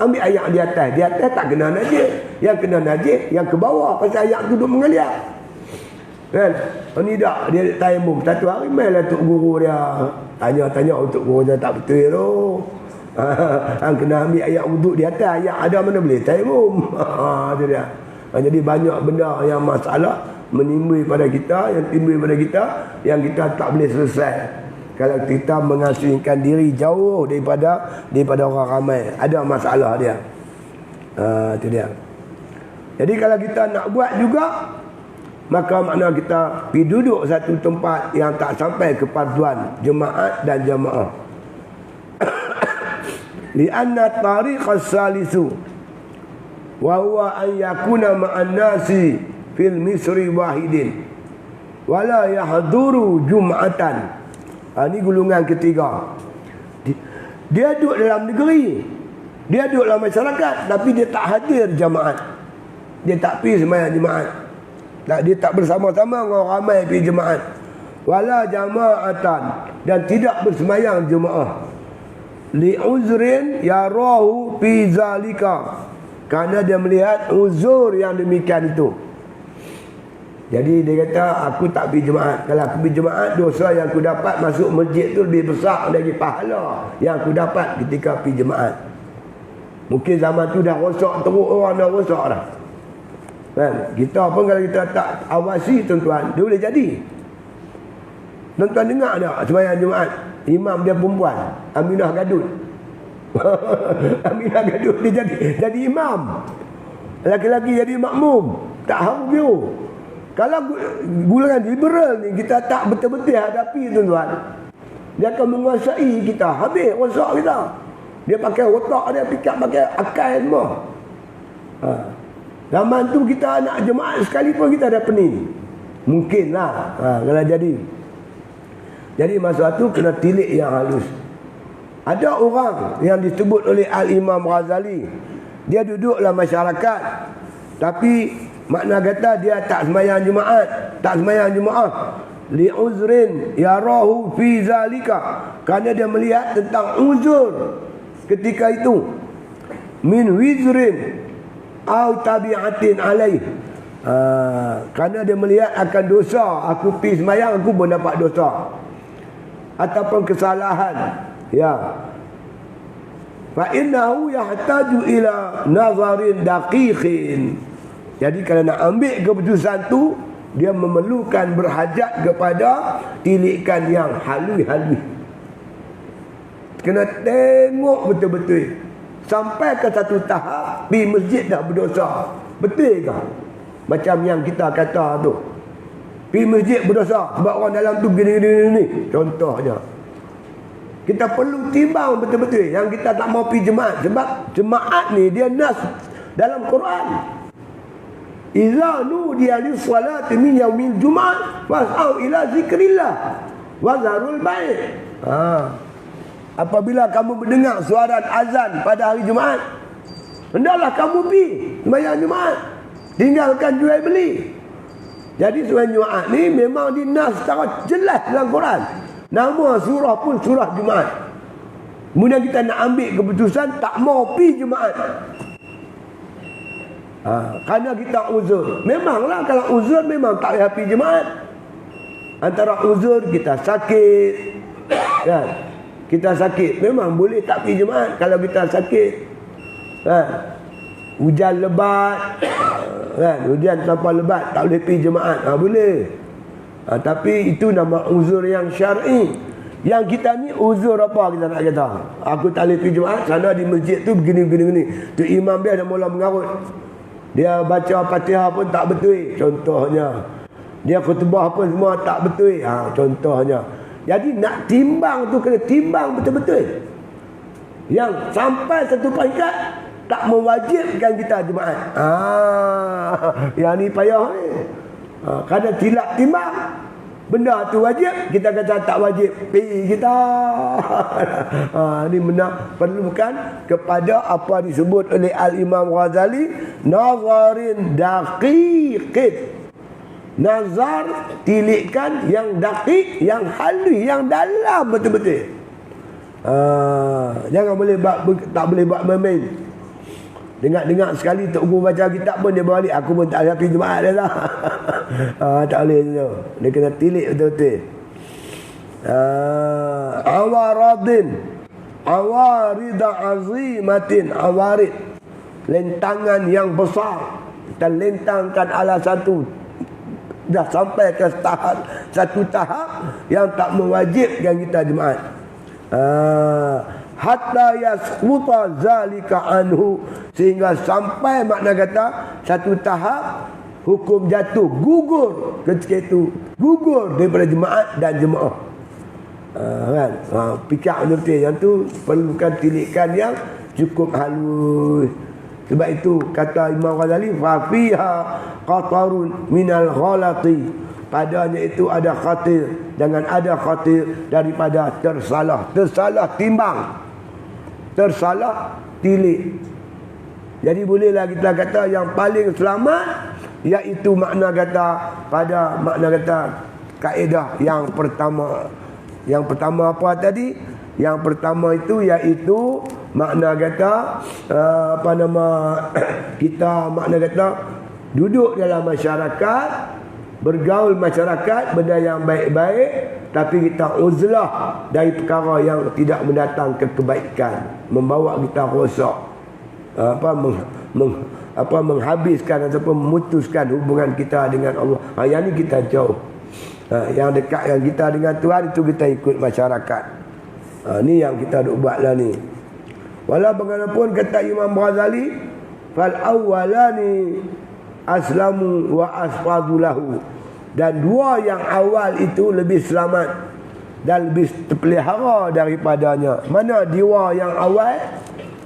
Ambil ayak di atas. Di atas tak kena najis. Yang kena najis, yang ke bawah. Pasal ayak tu duduk mengalir. Kan? Ini tak, dia tayamum. Satu hari mainlah Tok Guru dia. Tanya-tanya untuk guru dia tak betul tu. Hang kena ambil ayak wuduk di atas. Ayak ada mana boleh tayamum. Itu dia. Jadi banyak benda yang masalah menimbul pada kita, yang timbul pada kita, yang kita tak boleh selesai kalau kita mengasingkan diri jauh daripada orang ramai. Ada masalah dia. Itu dia. Jadi kalau kita nak buat juga, maka makna kita pergi duduk satu tempat yang tak sampai kepaduan jemaat dan jamaah. Lianna tariqas salisu wa huwa an yakuna ma'an nasi fil misri wahidin wala yahduru jum'atan. Ini golongan ketiga. Dia duduk dalam negeri, dia duduk dalam masyarakat, tapi dia tak hadir jemaat. Dia tak pergi sembahyang jemaat. Dia tak bersama-sama dengan orang ramai pergi jemaat. Wala jama'atan, dan tidak bersembahyang jemaah. Li uzrin yarahu fi zalika, kerana dia melihat uzur yang demikian itu. Jadi dia kata, aku tak pergi jemaat. Kalau aku pergi jemaat, dosa yang aku dapat masuk masjid tu lebih besar dari pahala yang aku dapat ketika pergi jemaat. Mungkin zaman tu dah rosak teruk, orang dah rosak dah. Kan? Kita pun kalau kita tak awasi tuan-tuan, dia boleh jadi. Tuan-tuan dengar tak sembahyang Jumaat? Imam dia perempuan, Aminah Gadut. Aminah Gadut dia jadi imam. Laki-laki jadi makmum. Tak haru biru. Kalau golongan liberal ni kita tak betul-betul hadapi, tuan-tuan, dia akan menguasai kita. Habis rosak kita. Dia pakai otak dia, fikir pakai akal semua. Zaman tu kita nak jemaat sekali pun kita ada pening. Mungkinlah kalau jadi. Jadi masa tu kena tilik yang halus. Ada orang yang disebut oleh Al-Imam Ghazali, dia duduklah masyarakat, tapi makna kata dia tak sembahyang Jumaat, tak sembahyang Jumaat li'uzrin yarahu fi zalika, kerana dia melihat tentang uzur ketika itu, min wizrin au tabi'atin alaih, kerana dia melihat akan dosa, aku pergi sembahyang aku pun dapat dosa, ataupun kesalahan, ya, fa innahu yahtaju ila nazarin daqiqin. Jadi kalau nak ambil keputusan tu, dia memerlukan berhajat kepada tilikan yang halus-halus. Kena tengok betul-betul. Sampai ke satu tahap pergi masjid dah berdosa. Betul ke? Macam yang kita kata tu, pergi masjid berdosa sebab orang dalam tu begini-gini. Contohnya, kita perlu timbang betul-betul yang kita tak mau pergi jemaat. Sebab jemaat ni dia nas dalam Quran. Iza nudiya lis-salati min yaumil jum'ah fas'au ila zikrillah wa zarul bai'. Apabila kamu mendengar suara azan pada hari Jumaat, hendaklah kamu pergi sembahyang Jumaat, tinggalkan jual beli. Jadi sembahyang Jumaat ni memang dinas secara jelas dalam Quran. Nama surah pun surah Jumaat. Kemudian kita nak ambil keputusan tak mau pergi Jumaat. Kerana kita uzur. Memanglah kalau uzur memang tak payah pergi Jumaat. Antara uzur kita sakit, kan? Kita sakit memang boleh tak pergi Jumaat kalau kita sakit, kan? Hujan lebat, kan? Hujan tanpa lebat tak boleh pergi Jumaat, boleh. Tapi itu nama uzur yang syar'i. Yang kita ni uzur apa kita nak kata? Aku tak boleh pergi Jumaat, sana di masjid tu begini-begini. Tu imam dia dah mula mengarut. Dia baca Fatihah pun tak betul, contohnya. Dia khutbah pun semua tak betul, contohnya. Jadi nak timbang tu kena timbang betul-betul. Yang sampai satu peringkat tak mewajibkan kita Jumaat. Yang ni payah ni. Kerana silap timbang, benda tu wajib, kita kata tak wajib, pergi kita. Ini benar perlukan kepada apa disebut oleh Al-Imam Ghazali, nazarin daqiqin. Nazar, tilikan yang daqiq, yang halus, yang dalam betul-betul. Jangan boleh tak boleh buat main-main. Dengar sekali Tok Guru baca kitab pun dia balik, aku pun tak boleh pergi Jumaat dah lah. Tak boleh tu. Dia kena tilik betul-betul. Awaradin, awarida azimatin, awarid, lentangan yang besar. Kita lentangkan ala satu, dah sampai ke satu tahap yang tak mewajibkan kita Jumaat. Hatta yasquta zalika anhu, sehingga sampai makna kata satu tahap hukum jatuh, gugur ketika itu, gugur daripada jemaat dan jemaah. Kan? Pikir betul yang tu perlukan tilikan yang cukup halus. Sebab itu kata Imam Ghazali, fa fiha qatarun minal ghalati, padanya itu ada khatir, jangan ada khatir daripada tersalah timbang, tersalah tilik. Jadi bolehlah kita kata yang paling selamat iaitu makna kata pada makna kata kaedah yang pertama. Yang pertama apa tadi? Yang pertama itu iaitu makna kata kita makna kata duduk dalam masyarakat, bergaul masyarakat benda yang baik-baik, tapi kita uzlah dari perkara yang tidak mendatang ke kebaikan, membawa kita rosak, menghabiskan ataupun memutuskan hubungan kita dengan Allah. Yang ni kita jauh. Yang dekatkan kita dengan Tuhan itu kita ikut masyarakat. Ni yang kita duk buat lah ni. Walau bagaimanapun kata Imam Ghazali, fal awwalani aslamu wa asfadulahu. Dan dua yang awal itu lebih selamat dan lebih terpelihara daripadanya. Mana dua yang awal?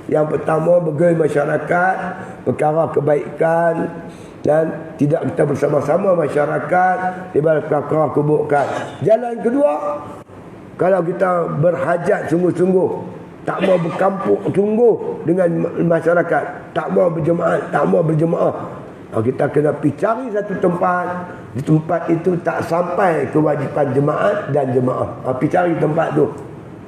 Yang pertama bagi masyarakat, perkara kebaikan, dan tidak kita bersama-sama masyarakat daripada perkara keburukan. Jalan kedua, kalau kita berhajat sungguh-sungguh, tak mau berkampung sungguh dengan masyarakat, tak mau berjemaah, kita kena pergi cari satu tempat. Di tempat itu tak sampai kewajipan jemaat dan jemaah. Pergi cari tempat tu.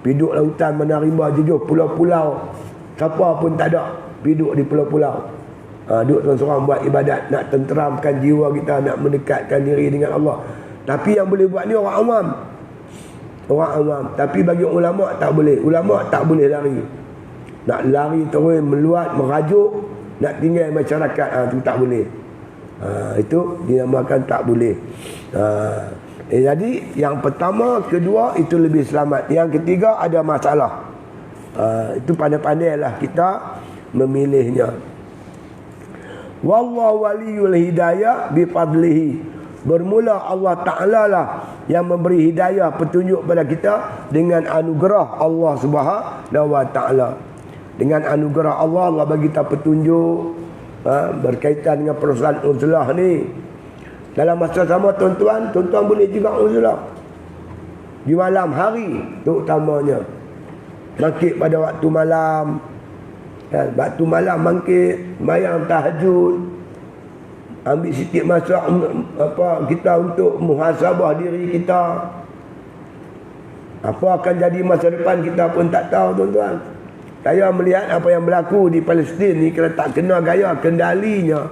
Pergi duduk lautan mana rimba jujur, pulau-pulau, siapa pun tak ada. Pergi duduk di pulau-pulau. Duduk seorang-seorang buat ibadat, nak tenteramkan jiwa kita, nak mendekatkan diri dengan Allah. Tapi yang boleh buat ni orang awam. Orang awam. Tapi bagi ulama tak boleh. Ulama tak boleh lari. Nak lari terus meluat, merajuk, nak tinggal masyarakat, itu tak boleh. Itu dinamakan tak boleh. Jadi yang pertama, kedua itu lebih selamat. Yang ketiga ada masalah. Itu pandai-pandailah kita memilihnya. Wallahu waliyul hidayah bifadlihi. Bermula Allah Ta'ala lah yang memberi hidayah, petunjuk pada kita dengan anugerah Allah Subhanahu wa Ta'ala. Dengan anugerah Allah, Allah bagi kita petunjuk berkaitan dengan persoalan uzlah ni. Dalam masa sama tuan-tuan boleh juga uzlah di malam hari terutamanya. Bangkit pada waktu malam, waktu malam bangkit, sembahyang tahajud, ambil sikit masa kita untuk muhasabah diri kita. Apa akan jadi masa depan kita pun tak tahu, tuan-tuan. Saya melihat apa yang berlaku di Palestin ni, kalau tak kena gaya kendalinya,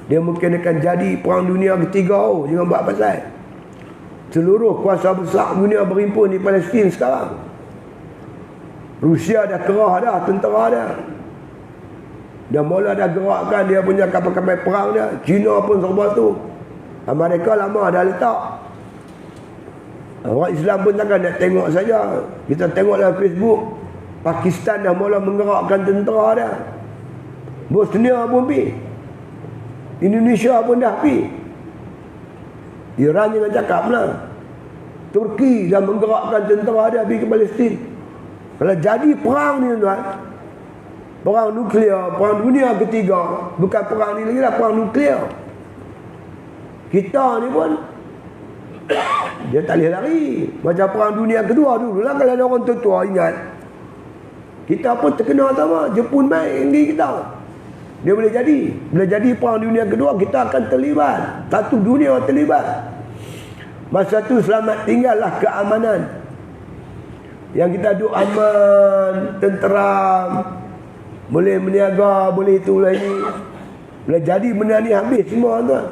dia mungkin akan jadi perang dunia ketiga. Jangan buat pasal. Seluruh kuasa besar dunia berhimpun di Palestin sekarang. Rusia dah kerah dah, tentera dah. Dah mula dah gerakkan dia punya kapal-kapal perang dia. China pun serba tu. Amerika lama dah letak. Orang Islam pun takkan nak tengok saja. Kita tengok dalam Facebook, Pakistan dah mula menggerakkan tentera dah. Bosnia pun pergi. Indonesia pun dah pergi. Iran jangan cakap lah. Turki dah menggerakkan tentera dia pergi ke Palestin. Kalau jadi perang ni, tuan, perang nuklear, perang dunia ketiga, bukan perang ni lagi lah, perang nuklear. Kita ni pun dia tak boleh lari. Macam perang dunia kedua dulu lah, kalau ada orang tua ingat. Kita pun terkena sama. Jepun main dengan kita. Dia boleh jadi. Bila jadi perang dunia kedua, kita akan terlibat. Satu dunia terlibat. Masa tu selamat tinggallah keamanan. Yang kita duduk aman, tenteram, boleh meniaga, boleh itu lagi. Bila jadi benda ni habis semua, tuan.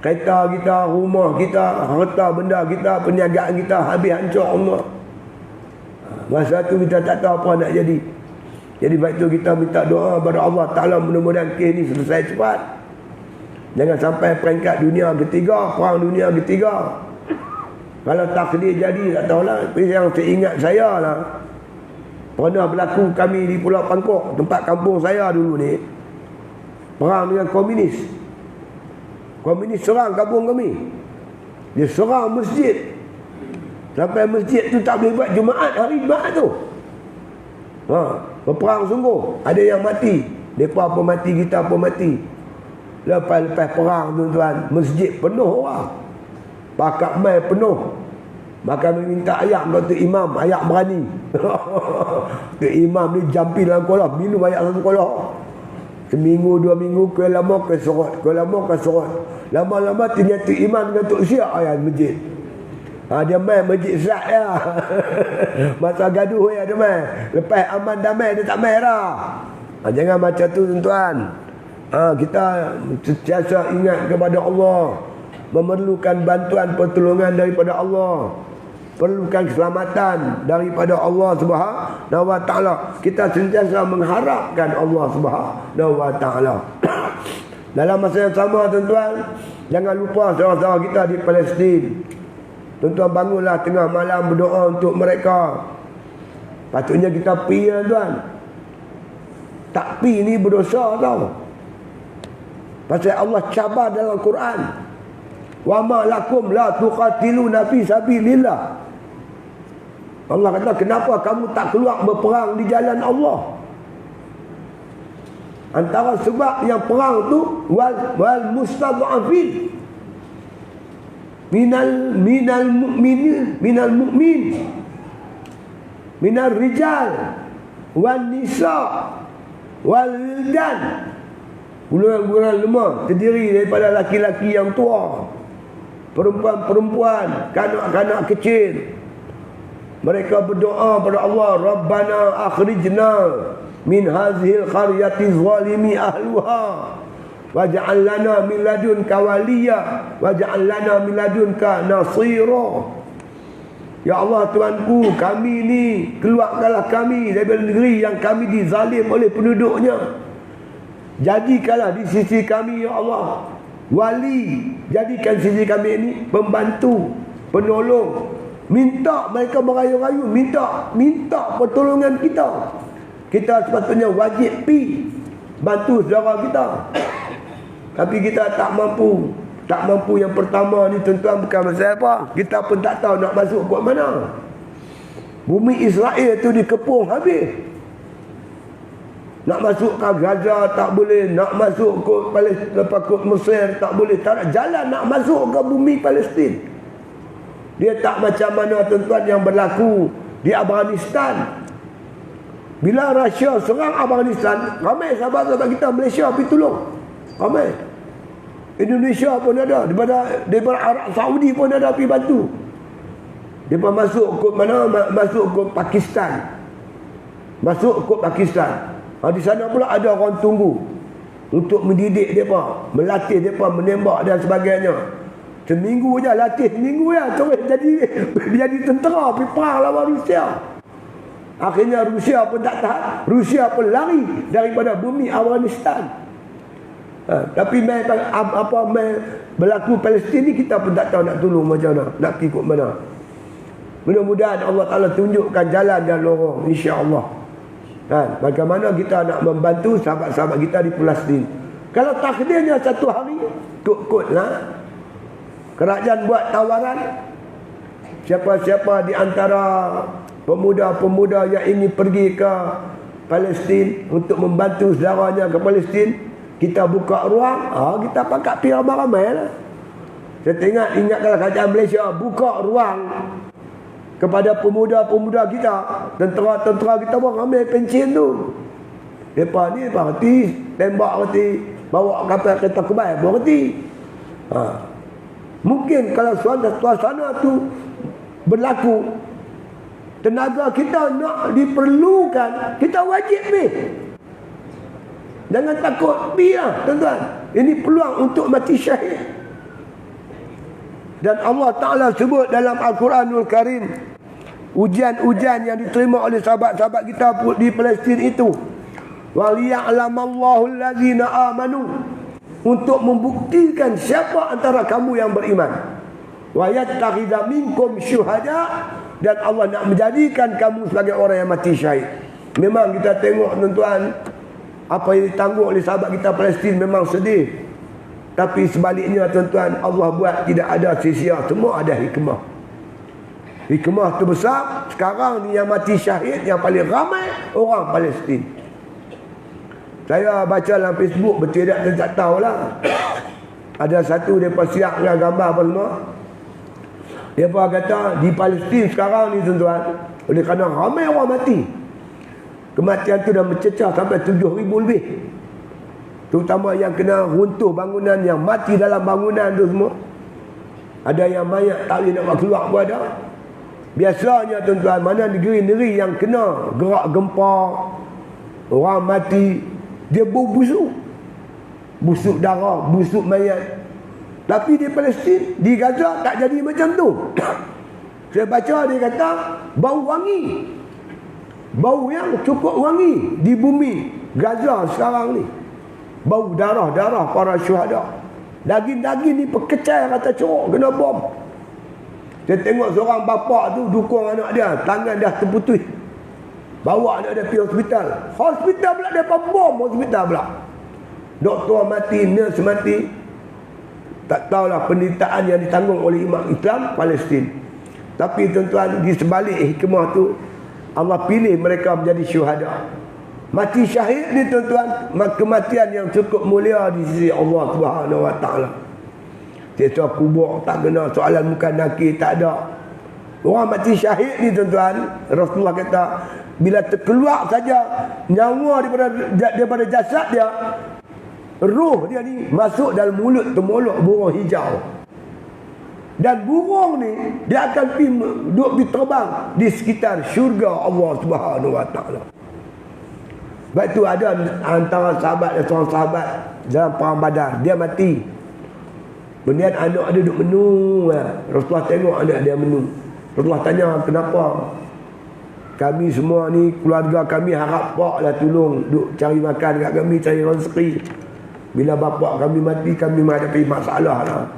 Kereta kita, rumah kita, harta benda kita, perniagaan kita habis hancur semua. Masa tu kita tak tahu apa nak jadi. Jadi baik tu kita minta doa kepada Allah Ta'ala, mudah-mudahan kes ni selesai cepat. Jangan sampai peringkat dunia ketiga, perang dunia ketiga. Kalau takdir jadi tak tahulah. Tapi yang saya ingat saya lah, pernah berlaku kami di Pulau Pangkok, tempat kampung saya dulu ni, perang dengan komunis. Komunis serang kampung kami. Dia serang masjid. Sampai masjid tu tak boleh buat Jumaat, hari Jumaat tu. Berperang sungguh. Ada yang mati. Mereka pun mati, kita pun mati. Lepas perang, tuan-tuan, masjid penuh orang. Pakak mai penuh. Maka meminta ayam kata imam, ayam berani. Tu imam ni jampi dalam kolah, minum ayam satu kolah. Seminggu, 2 minggu, ke lama ke sorot, ke lama ke sorot. Lama-lama ternyata imam dengan Tok Syiah ayam masjid. Dia main masjid selat ya. Masa gaduh ya dia main. Lepas aman damai dia tak main dah. Jangan macam tu, tuan-tuan. Kita sentiasa ingat kepada Allah, memerlukan bantuan pertolongan daripada Allah, perlukan keselamatan daripada Allah Subhanahu wa Ta'ala. Kita sentiasa mengharapkan Allah Subhanahu wa Ta'ala. Dalam masa yang sama, tuan-tuan, Jangan lupa saudara-saudara kita di Palestin. Tuan-tuan bangunlah tengah malam berdoa untuk mereka. Patutnya kita pergi ya tuan. Tak pergi ni berdosa tau. Pasal Allah cabar dalam Quran. Wa ma lakum la tuqatiluna fi sabilillah. Allah kata, kenapa kamu tak keluar berperang di jalan Allah? Antara sebab yang perang tu wal mustad'afin minal mu'minin minal rijal wan nisa wal wildan. Golongan lemah terdiri daripada laki-laki yang tua, perempuan-perempuan, kanak-kanak kecil. Mereka berdoa pada Allah, Rabbana akhrijna min hazihil qaryati zalimi ahluha waj'al lana min ladunka waliya waj'al lana min ladunka nasira. Ya Allah Tuanku, kami ni, keluarkanlah kami daripada negeri yang kami dizalim oleh penduduknya. Jadikanlah di sisi kami ya Allah wali, jadikan sisi kami ini pembantu, penolong. Minta mereka merayu-rayu, minta pertolongan kita. Kita sepatutnya wajib pi bantu saudara kita. Tapi kita tak mampu. Tak mampu. Yang pertama ni tuan-tuan bukan pasal apa, kita pun tak tahu nak masuk ke mana. Bumi Israel tu dikepung habis. Nak masuk ke Gaza tak boleh, nak masuk ke Palestin, ke Mesir tak boleh, tak ada jalan nak masuk ke bumi Palestin. Dia tak macam mana tuan-tuan yang berlaku di Afghanistan. Bila Rusia serang Afghanistan, ramai sahabat-sahabat kita Malaysia pergi tolong. Ramai. Indonesia pun ada, daripada Arab Saudi pun ada pergi bantu. Dia masuk ke mana? Masuk ke Pakistan. Masuk ke Pakistan. Di sana pula ada orang tunggu untuk mendidik mereka, melatih mereka, menembak dan sebagainya. Seminggu je latih, seminggu je terus jadi tentera pergi perang lawan Rusia. Akhirnya Rusia pun tak tahan, Rusia pun lari daripada bumi Afghanistan. Tapi apa berlaku Palestin ni kita pun tak tahu nak tolong macam mana, nak pergi ke mana. Mudah-mudahan Allah Ta'ala tunjukkan jalan dan lorong, insya-Allah. Bagaimana kita nak membantu sahabat-sahabat kita di Palestin. Kalau takdirnya satu hari kut-kutlah kerajaan buat tawaran, siapa-siapa di antara pemuda-pemuda yang ingin pergi ke Palestin untuk membantu saudaranya ke Palestin, kita buka ruang, kita pakat pergi ramai-ramai lah. Saya ingatkan kerajaan Malaysia buka ruang kepada pemuda-pemuda kita, tentera-tentera kita pun ramai pencin tu. Mereka ni berhenti, tembak berhenti, bawa kapal kereta kebal berhenti. Mungkin kalau suasana tu berlaku, tenaga kita nak diperlukan, kita wajib pergi. Jangan takut, pergi lah tuan-tuan. Ini peluang untuk mati syahid. Dan Allah Ta'ala sebut dalam Al-Quranul Karim, ujian-ujian yang diterima oleh sahabat-sahabat kita di Palestin itu, waliya'lamallahu allazina amanu, untuk membuktikan siapa antara kamu yang beriman, wa yattakhidha minkum syuhada, dan Allah nak menjadikan kamu sebagai orang yang mati syahid. Memang kita tengok tuan-tuan, apa yang ditanggung oleh sahabat kita Palestin memang sedih. Tapi sebaliknya tuan-tuan, Allah buat tidak ada sia-sia, semua ada hikmah. Hikmah terbesar sekarang ni yang mati syahid yang paling ramai orang Palestin. Saya baca dalam Facebook, betul tak tahulah. Ada satu depa siap dengan gambar apa semua. Depa kata di Palestin sekarang ni tuan-tuan, oleh kerana ramai orang mati, kematian tu dah mencecah sampai 7,000 lebih. Terutama yang kena runtuh bangunan, yang mati dalam bangunan tu semua. Ada yang mayat tak boleh nak keluar pun ada. Biasanya tuan-tuan, mana negeri-negeri yang kena gerak gempa, orang mati, dia bau busuk. Busuk darah, busuk mayat. Tapi di Palestin, di Gaza tak jadi macam tu. Saya baca dia kata bau wangi. Bau yang cukup wangi di bumi Gaza sekarang ni. Bau darah-darah para syuhada. Daging-daging ni pekecai kata corok kena bom. Saya tengok seorang bapa tu dukung anak dia, tangan dah terputus. Bawa anak dia pergi hospital. Hospital pula dia bom hospital pula. Doktor mati, nurse mati. Tak tahulah penderitaan yang ditanggung oleh umat Islam Palestin. Tapi tuan-tuan, di sebalik hikmah tu Allah pilih mereka menjadi syuhada. Mati syahid ni tuan-tuan, kematian yang cukup mulia di sisi Allah Subhanahu Wa Taala. Siksa kubur tak kena, soalan muka nakir tak ada. Orang mati syahid ni tuan-tuan, Rasulullah kata bila terkeluar saja nyawa daripada jasad dia, roh dia ni masuk dalam mulut temolok burung hijau. Dan burung ni dia akan pergi terbang di sekitar syurga Allah Subhanahu Wa Taala. Sebab itu ada antara sahabat, seorang sahabat dalam perang Badar, dia mati. Kemudian anak dia duduk menung. Rasulullah tengok anak dia menung. Rasulullah tanya, kenapa? Kami semua ni, keluarga kami harap pak lah tolong duk cari makan kat kami, cari rezeki. Bila bapa kami mati, kami menghadapi masalah lah.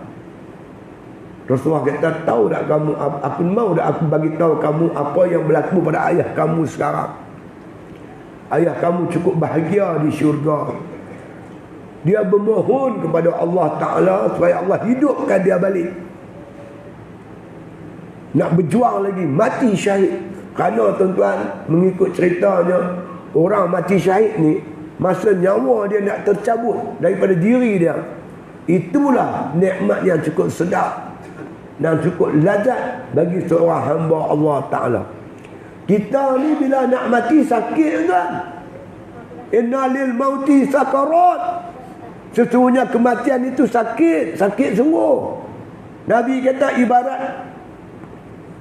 Rasulullah kata, tahu tak kamu, aku mau tak aku bagi tahu kamu apa yang berlaku pada ayah kamu sekarang. Ayah kamu cukup bahagia di syurga. Dia bermohon kepada Allah Ta'ala supaya Allah hidupkan dia balik. Nak berjuang lagi, mati syahid. Kerana tuan-tuan, mengikut ceritanya, orang mati syahid ni, masa nyawa dia nak tercabut daripada diri dia, itulah nikmat yang cukup sedap dan cukup lazat bagi seorang hamba Allah Ta'ala. Kita ni bila nak mati sakit kan? Inna lil mauti sakarat. Sesungguhnya kematian itu sakit, sakit sungguh. Nabi kata ibarat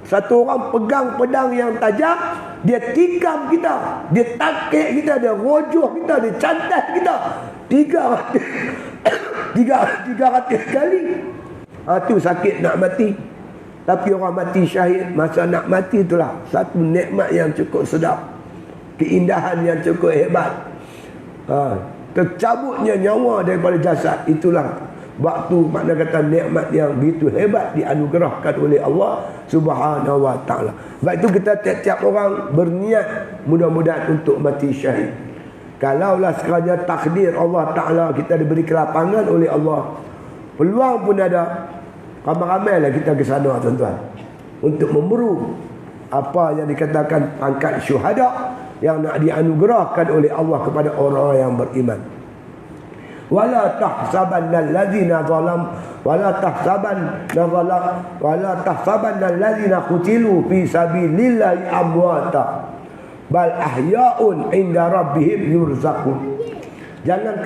satu orang pegang pedang yang tajam, dia tikam kita, dia takik kita, dia rojoh kita, dia cantas kita 300 kali. Itu sakit nak mati. Tapi orang mati syahid, masa nak mati itulah satu nikmat yang cukup sedap, keindahan yang cukup hebat. Tercabutnya nyawa daripada jasad, itulah waktu makna kata nikmat yang begitu hebat dianugerahkan oleh Allah Subhanahu Wa Taala. Sebab itu kita tiap-tiap orang berniat mudah-mudahan untuk mati syahid. Kalaulah sekiranya takdir Allah Ta'ala kita diberi kelapangan oleh Allah, peluang pun ada, ramai-ramailah kita ke sana tuan-tuan, untuk memburu apa yang dikatakan pangkat syuhada yang nak dianugerahkan oleh Allah kepada orang yang beriman. Wala tahsabanna allazina zalam wala tahsabanna allazina qutilu fi sabilillahi amwata bal ahya'un 'inda rabbihim yurzaqun. Jangan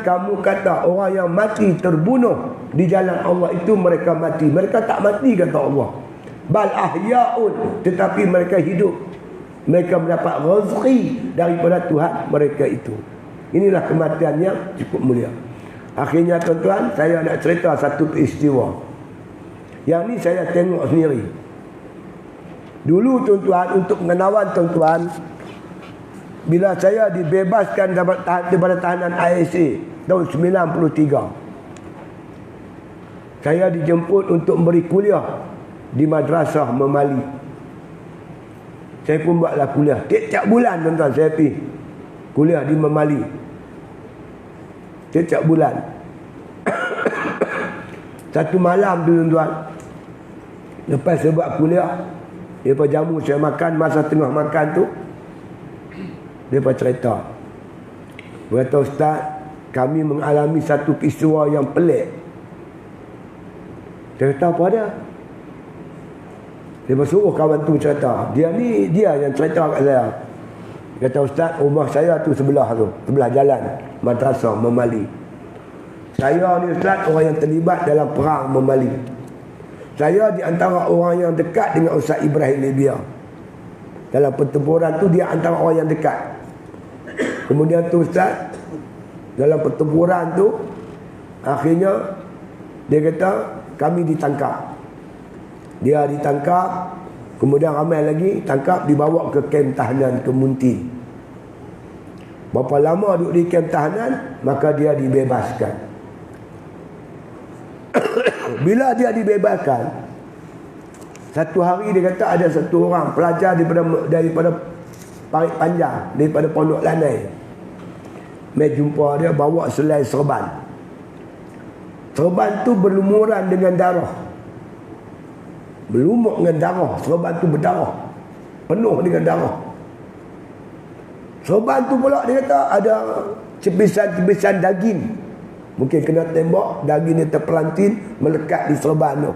kamu kata orang yang mati terbunuh di jalan Allah itu mereka mati. Mereka tak mati kata Allah. Bal ahya'un, tetapi mereka hidup. Mereka mendapat rezeki daripada Tuhan mereka itu. Inilah kematian yang cukup mulia. Akhirnya tuan-tuan, saya nak cerita satu peristiwa. Yang ni saya tengok sendiri. Dulu tuan-tuan, untuk pengetahuan tuan-tuan, bila saya dibebaskan daripada tahanan ISA tahun 93, saya dijemput untuk memberi kuliah di madrasah Memali. Saya pun buatlah kuliah. Tiap-tiap bulan tuan-tuan saya pergi kuliah di Memali. Tiap-tiap bulan. Satu malam tu tuan-tuan, lepas saya buat kuliah, lepas jamu saya makan, masa tengah makan tu, dia cerita. Berkata, Ustaz, kami mengalami satu peristiwa yang pelik. Saya kata, apa dia? Dia bersuruh kawan tu cerita. Dia yang cerita kat saya. Dia kata, Ustaz, rumah saya tu sebelah jalan madrasah Memali. Saya ni Ustaz, orang yang terlibat dalam perang Memali. Saya di antara orang yang dekat dengan Ustaz Ibrahim Libya. Dalam pertempuran tu dia antara orang yang dekat. Kemudian tu Ustaz, dalam pertempuran tu, akhirnya dia kata kami ditangkap. Dia ditangkap, kemudian ramai lagi tangkap, dibawa ke kem tahanan ke Munti. Berapa lama duduk di kem tahanan, maka dia dibebaskan. Bila dia dibebaskan, satu hari dia kata ada satu orang pelajar daripada Parit Panjang, daripada Pondok Lanai, mai jumpa dia bawa selai serban. Serban tu berlumuran dengan darah, berlumur dengan darah. Serban tu berdarah, penuh dengan darah. Serban tu pula dia kata ada cebisan-cebisan daging. Mungkin kena tembak, daging dia terpelantin melekat di serban tu.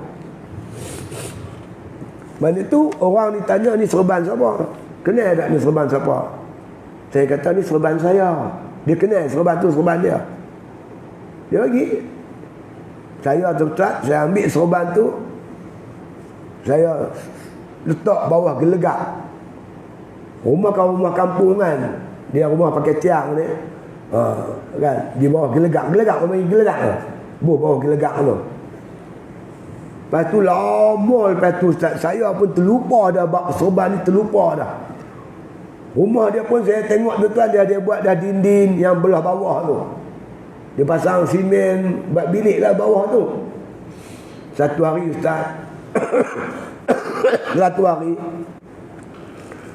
Mana tu orang ni tanya, ni serban siapa? Kenal tak ni serban siapa? Saya kata ni serban saya. Dia kenal serban tu serban dia. Dia bagi. Saya tuan, saya ambil serban tu, saya letak bawah gelegak. Rumah kampung kan, dia rumah pakai tiang ni, kan, di bawah gelegak bawah gelegak tu. Lepas tu lama lepas tu saya pun terlupa dah, serban ni terlupa dah. Rumah dia pun saya tengok tuan, dia buat dah dinding yang belah bawah tu, dia pasang simen buat bilik lah bawah tu. Satu hari Ustaz satu hari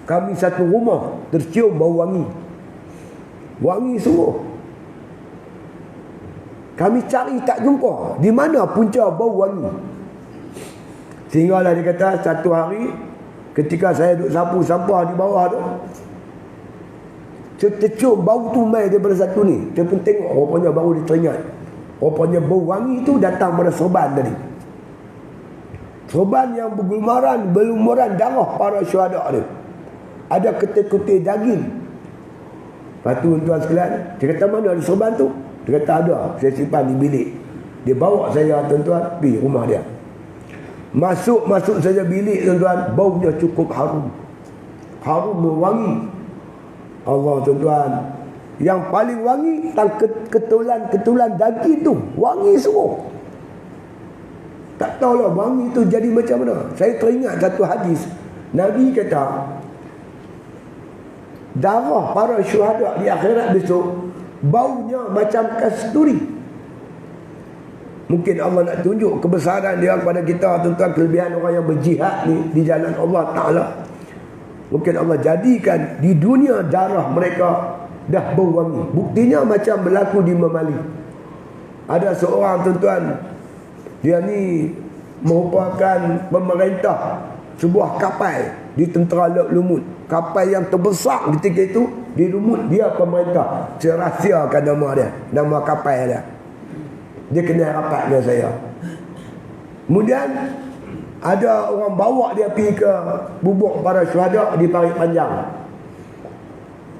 kami satu rumah tercium bau wangi sungguh. Kami cari tak jumpa di mana punca bau wangi. Sehinggalah dia kata satu hari ketika saya duduk sapu sampah di bawah tu, saya tercium bau tu mai daripada satu ni. Saya pun tengok, rupanya baru dia teringat, rupanya bau wangi tu datang pada serban tadi. Serban yang berlumuran darah para syuhada ni. Ada ketik-ketik daging. Lepas tu tuan sekalian, dia kata mana ada serban tu? Dia kata ada, saya simpan di bilik. Dia bawa saya tuan-tuan pergi rumah dia. Masuk saja bilik tuan-tuan, baunya cukup harum. Harum wangi. Allah tuan-tuan, yang paling wangi ketulan daging tu, wangi semua. Tak tahulah wangi tu jadi macam mana. Saya teringat satu hadis. Nabi kata, darah para syuhada di akhirat besok baunya macam kasturi. Mungkin Allah nak tunjuk kebesaran dia kepada kita tuan-tuan, kelebihan orang yang berjihad ni di jalan Allah Ta'ala. Mungkin Allah jadikan di dunia darah mereka dah bau wangi. Buktinya macam berlaku di Memali. Ada seorang tuan-tuan, dia ni merupakan pemerintah sebuah kapal di tentera Laut Lumut. Kapal yang terbesar ketika itu di Lumut, dia pemerintah. Saya rahsiakan nama dia, nama kapal dia. Dia kenal rapat dengan saya. Kemudian ada orang bawa dia pergi ke bubuk para syuhada di Parit Panjang.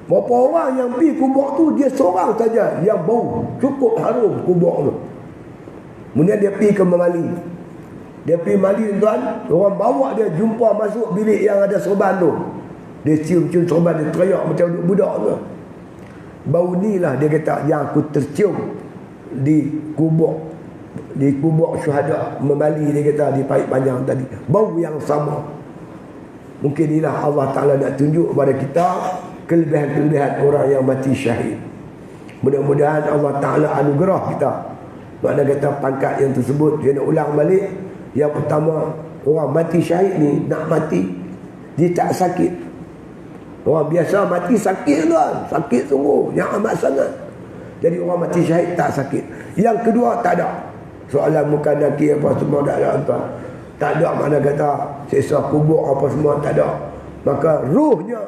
Berapa orang yang pergi kubur tu, dia seorang saja yang bau cukup harum kubur tu. Kemudian dia pergi ke Memali. Dia pergi Mali tuan, orang bawa dia jumpa masuk bilik yang ada serban tu. Dia cium-cium serban, dia teriak macam budak tu. Bau ni lah dia kata yang aku tercium di kubur syuhada Memali, dia kata di Parit Panjang tadi. Bau yang sama. Mungkin inilah Allah Ta'ala nak tunjuk kepada kita kelebihan-kelebihan orang yang mati syahid. Mudah-mudahan Allah Ta'ala anugerah kita. Makna kata pangkat yang tersebut, dia nak ulang balik. Yang pertama, orang mati syahid ni nak mati, dia tak sakit. Orang biasa mati sakit tuan, sakit sungguh, yang amat sangat. Jadi orang mati syahid tak sakit. Yang kedua, tak ada soalan muka naki apa semua, tak ada tuan. Tak ada makna kata siksa kubur apa semua, tak ada. Maka ruhnya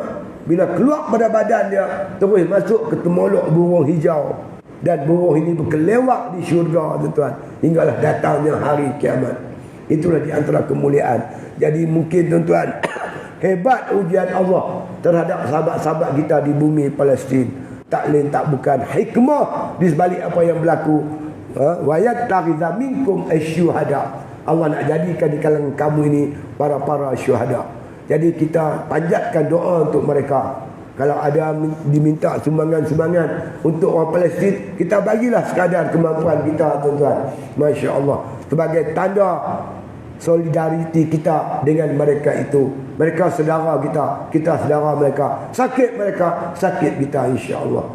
bila keluar pada badan dia, terus masuk ke temolok burung hijau. Dan burung ini berkelewak di syurga tuan-tuan, hinggalah datangnya hari kiamat. Itulah di antara kemuliaan. Jadi mungkin tuan-tuan, hebat ujian Allah terhadap sahabat-sahabat kita di bumi Palestin. Tak lain tak bukan hikmah di sebalik apa yang berlaku. Wa yattakhidha minkum asyuhada. Allah nak jadikan di kalangan kamu ini para syuhada. Jadi kita panjatkan doa untuk mereka. Kalau ada diminta sumbangan-sumbangan untuk orang Palestin, kita bagilah sekadar kemampuan kita tuan-tuan. Masya Allah. Sebagai tanda solidariti kita dengan mereka itu. Mereka saudara kita, kita saudara mereka. Sakit mereka, sakit kita insya Allah.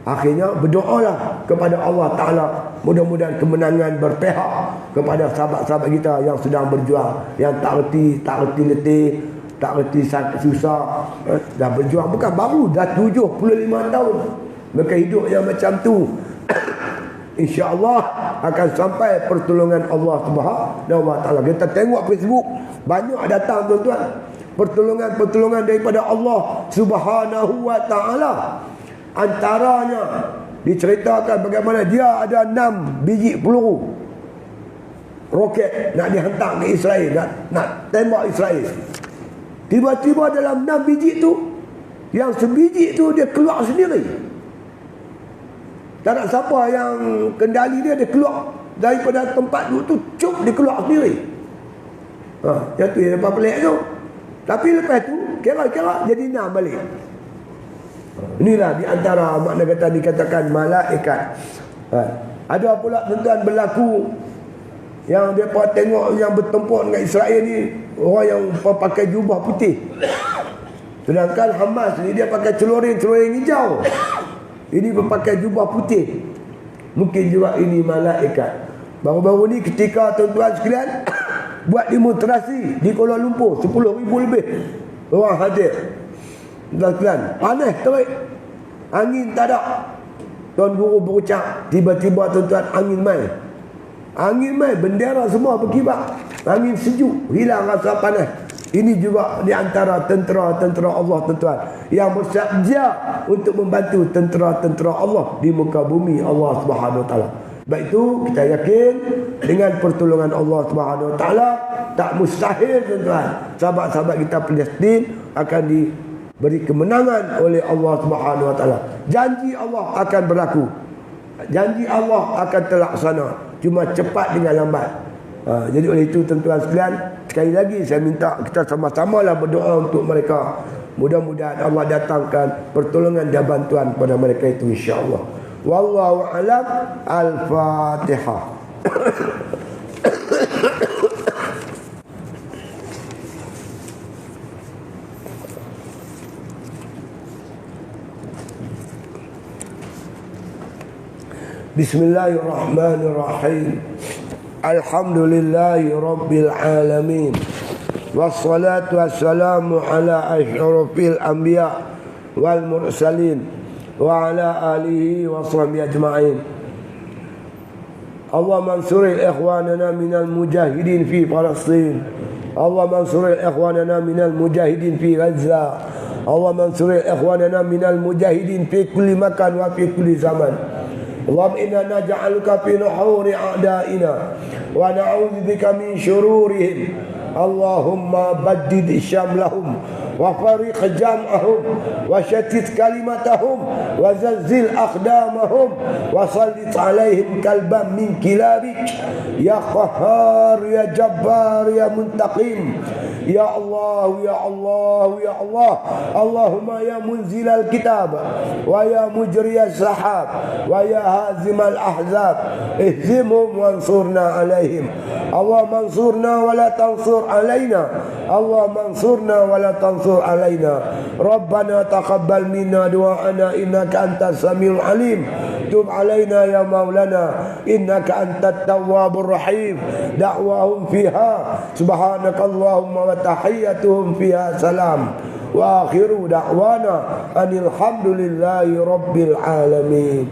Akhirnya berdoalah kepada Allah Ta'ala. Mudah-mudahan kemenangan berpihak kepada sahabat-sahabat kita yang sedang berjuang, yang tak reti letih, tak reti susah, dah berjuang. Bukan baru, dah 75 tahun mereka hidup yang macam tu. InsyaAllah akan sampai pertolongan Allah Subhanahu Wa Ta'ala. Kita tengok Facebook, banyak datang tuan-tuan, pertolongan daripada Allah Subhanahu Wa Ta'ala. Antaranya diceritakan bagaimana dia ada 6 biji peluru roket nak dihantar ke Israel, nak tembak Israel. Tiba-tiba dalam 6 biji tu, yang sebiji tu dia keluar sendiri. Tak ada siapa yang kendali dia keluar daripada tempat tu cup dia keluar sendiri. Yang tu yang lepas pelik tu. Tapi lepas tu kira-kira jadi 6 balik. Inilah di antara makna kata dikatakan malaikat. Ada pula tuan-tuan berlaku yang depa tengok yang bertempur dengan Israel ni orang yang pakai jubah putih. Sedangkan Hamas ni dia pakai celuring hijau. Ini berpakai jubah putih. Mungkin juga ini malaikat. Baru-baru ni ketika tuan-tuan sekalian buat demonstrasi di Kuala Lumpur, 10,000 lebih orang hadir. Tuan-tuan, panas terik, angin tak ada. Tuan Guru berucap, tiba-tiba tuan-tuan angin mai, bendera semua berkibar, angin sejuk, hilang rasa panas. Ini juga di antara tentera-tentera Allah tuan-tuan, yang bersedia untuk membantu tentera-tentera Allah di muka bumi Allah Subhanahu Wa Taala. Baik itu kita yakin dengan pertolongan Allah Subhanahu Wa Taala tak mustahil tuan-tuan. Sahabat-sahabat kita Palestin akan diberi kemenangan oleh Allah Subhanahu Wa Taala. Janji Allah akan berlaku. Janji Allah akan terlaksana. Cuma cepat dengan lambat. Jadi oleh itu tuan-tuan sekalian, sekali lagi saya minta kita sama-samalah berdoa untuk mereka. Mudah-mudahan Allah datangkan pertolongan dan bantuan kepada mereka itu insya-Allah. Wallahu a'lam. Al-Fatihah. Bismillahirrahmanirrahim. Alhamdulillahi Rabbil Alamin. Wassalatu wassalamu ala asyrafil anbiya wal mursalin wa ala alihi wa sahbihi ajma'in. Allah mansuri ikhwanana minal mujahidin fi Palestin. Allah mansuri ikhwanana minal mujahidin fi Gaza. Allah mansuri ikhwanana minal mujahidin fi kulli makan wa fi kulli zaman. Allahumma inna naj'aluka fi nuhuri a'da'ina wa na'udzu bika min syururihim. Allahumma baddid syamlahum wa fariq jam'ahum wa shattit kalimatahum wa zalzil aqdamahum wa sallit alaihim kalban min kilabik ya qahhar ya jabbar ya muntaqim. Ya Allah, Ya Allah, Ya Allah. Allahumma ya munzil al-kitab wa ya mujri as-sahab wa ya hazim al-ahzab ihzimhum wansurna alaihim. Allah mansurna wa la tansur alaina. Allah mansurna wa la tansur alaina. Rabbana taqabbal minna du'ana innaka antas samiul alim. Tub alaina ya maulana innaka antat tawwabur rahim. Da'wahum fiha subhanakallahumma wa tahiyyatuhum fiha salam. Wa akhiru da'wana anil hamdulillahi rabbil alamin.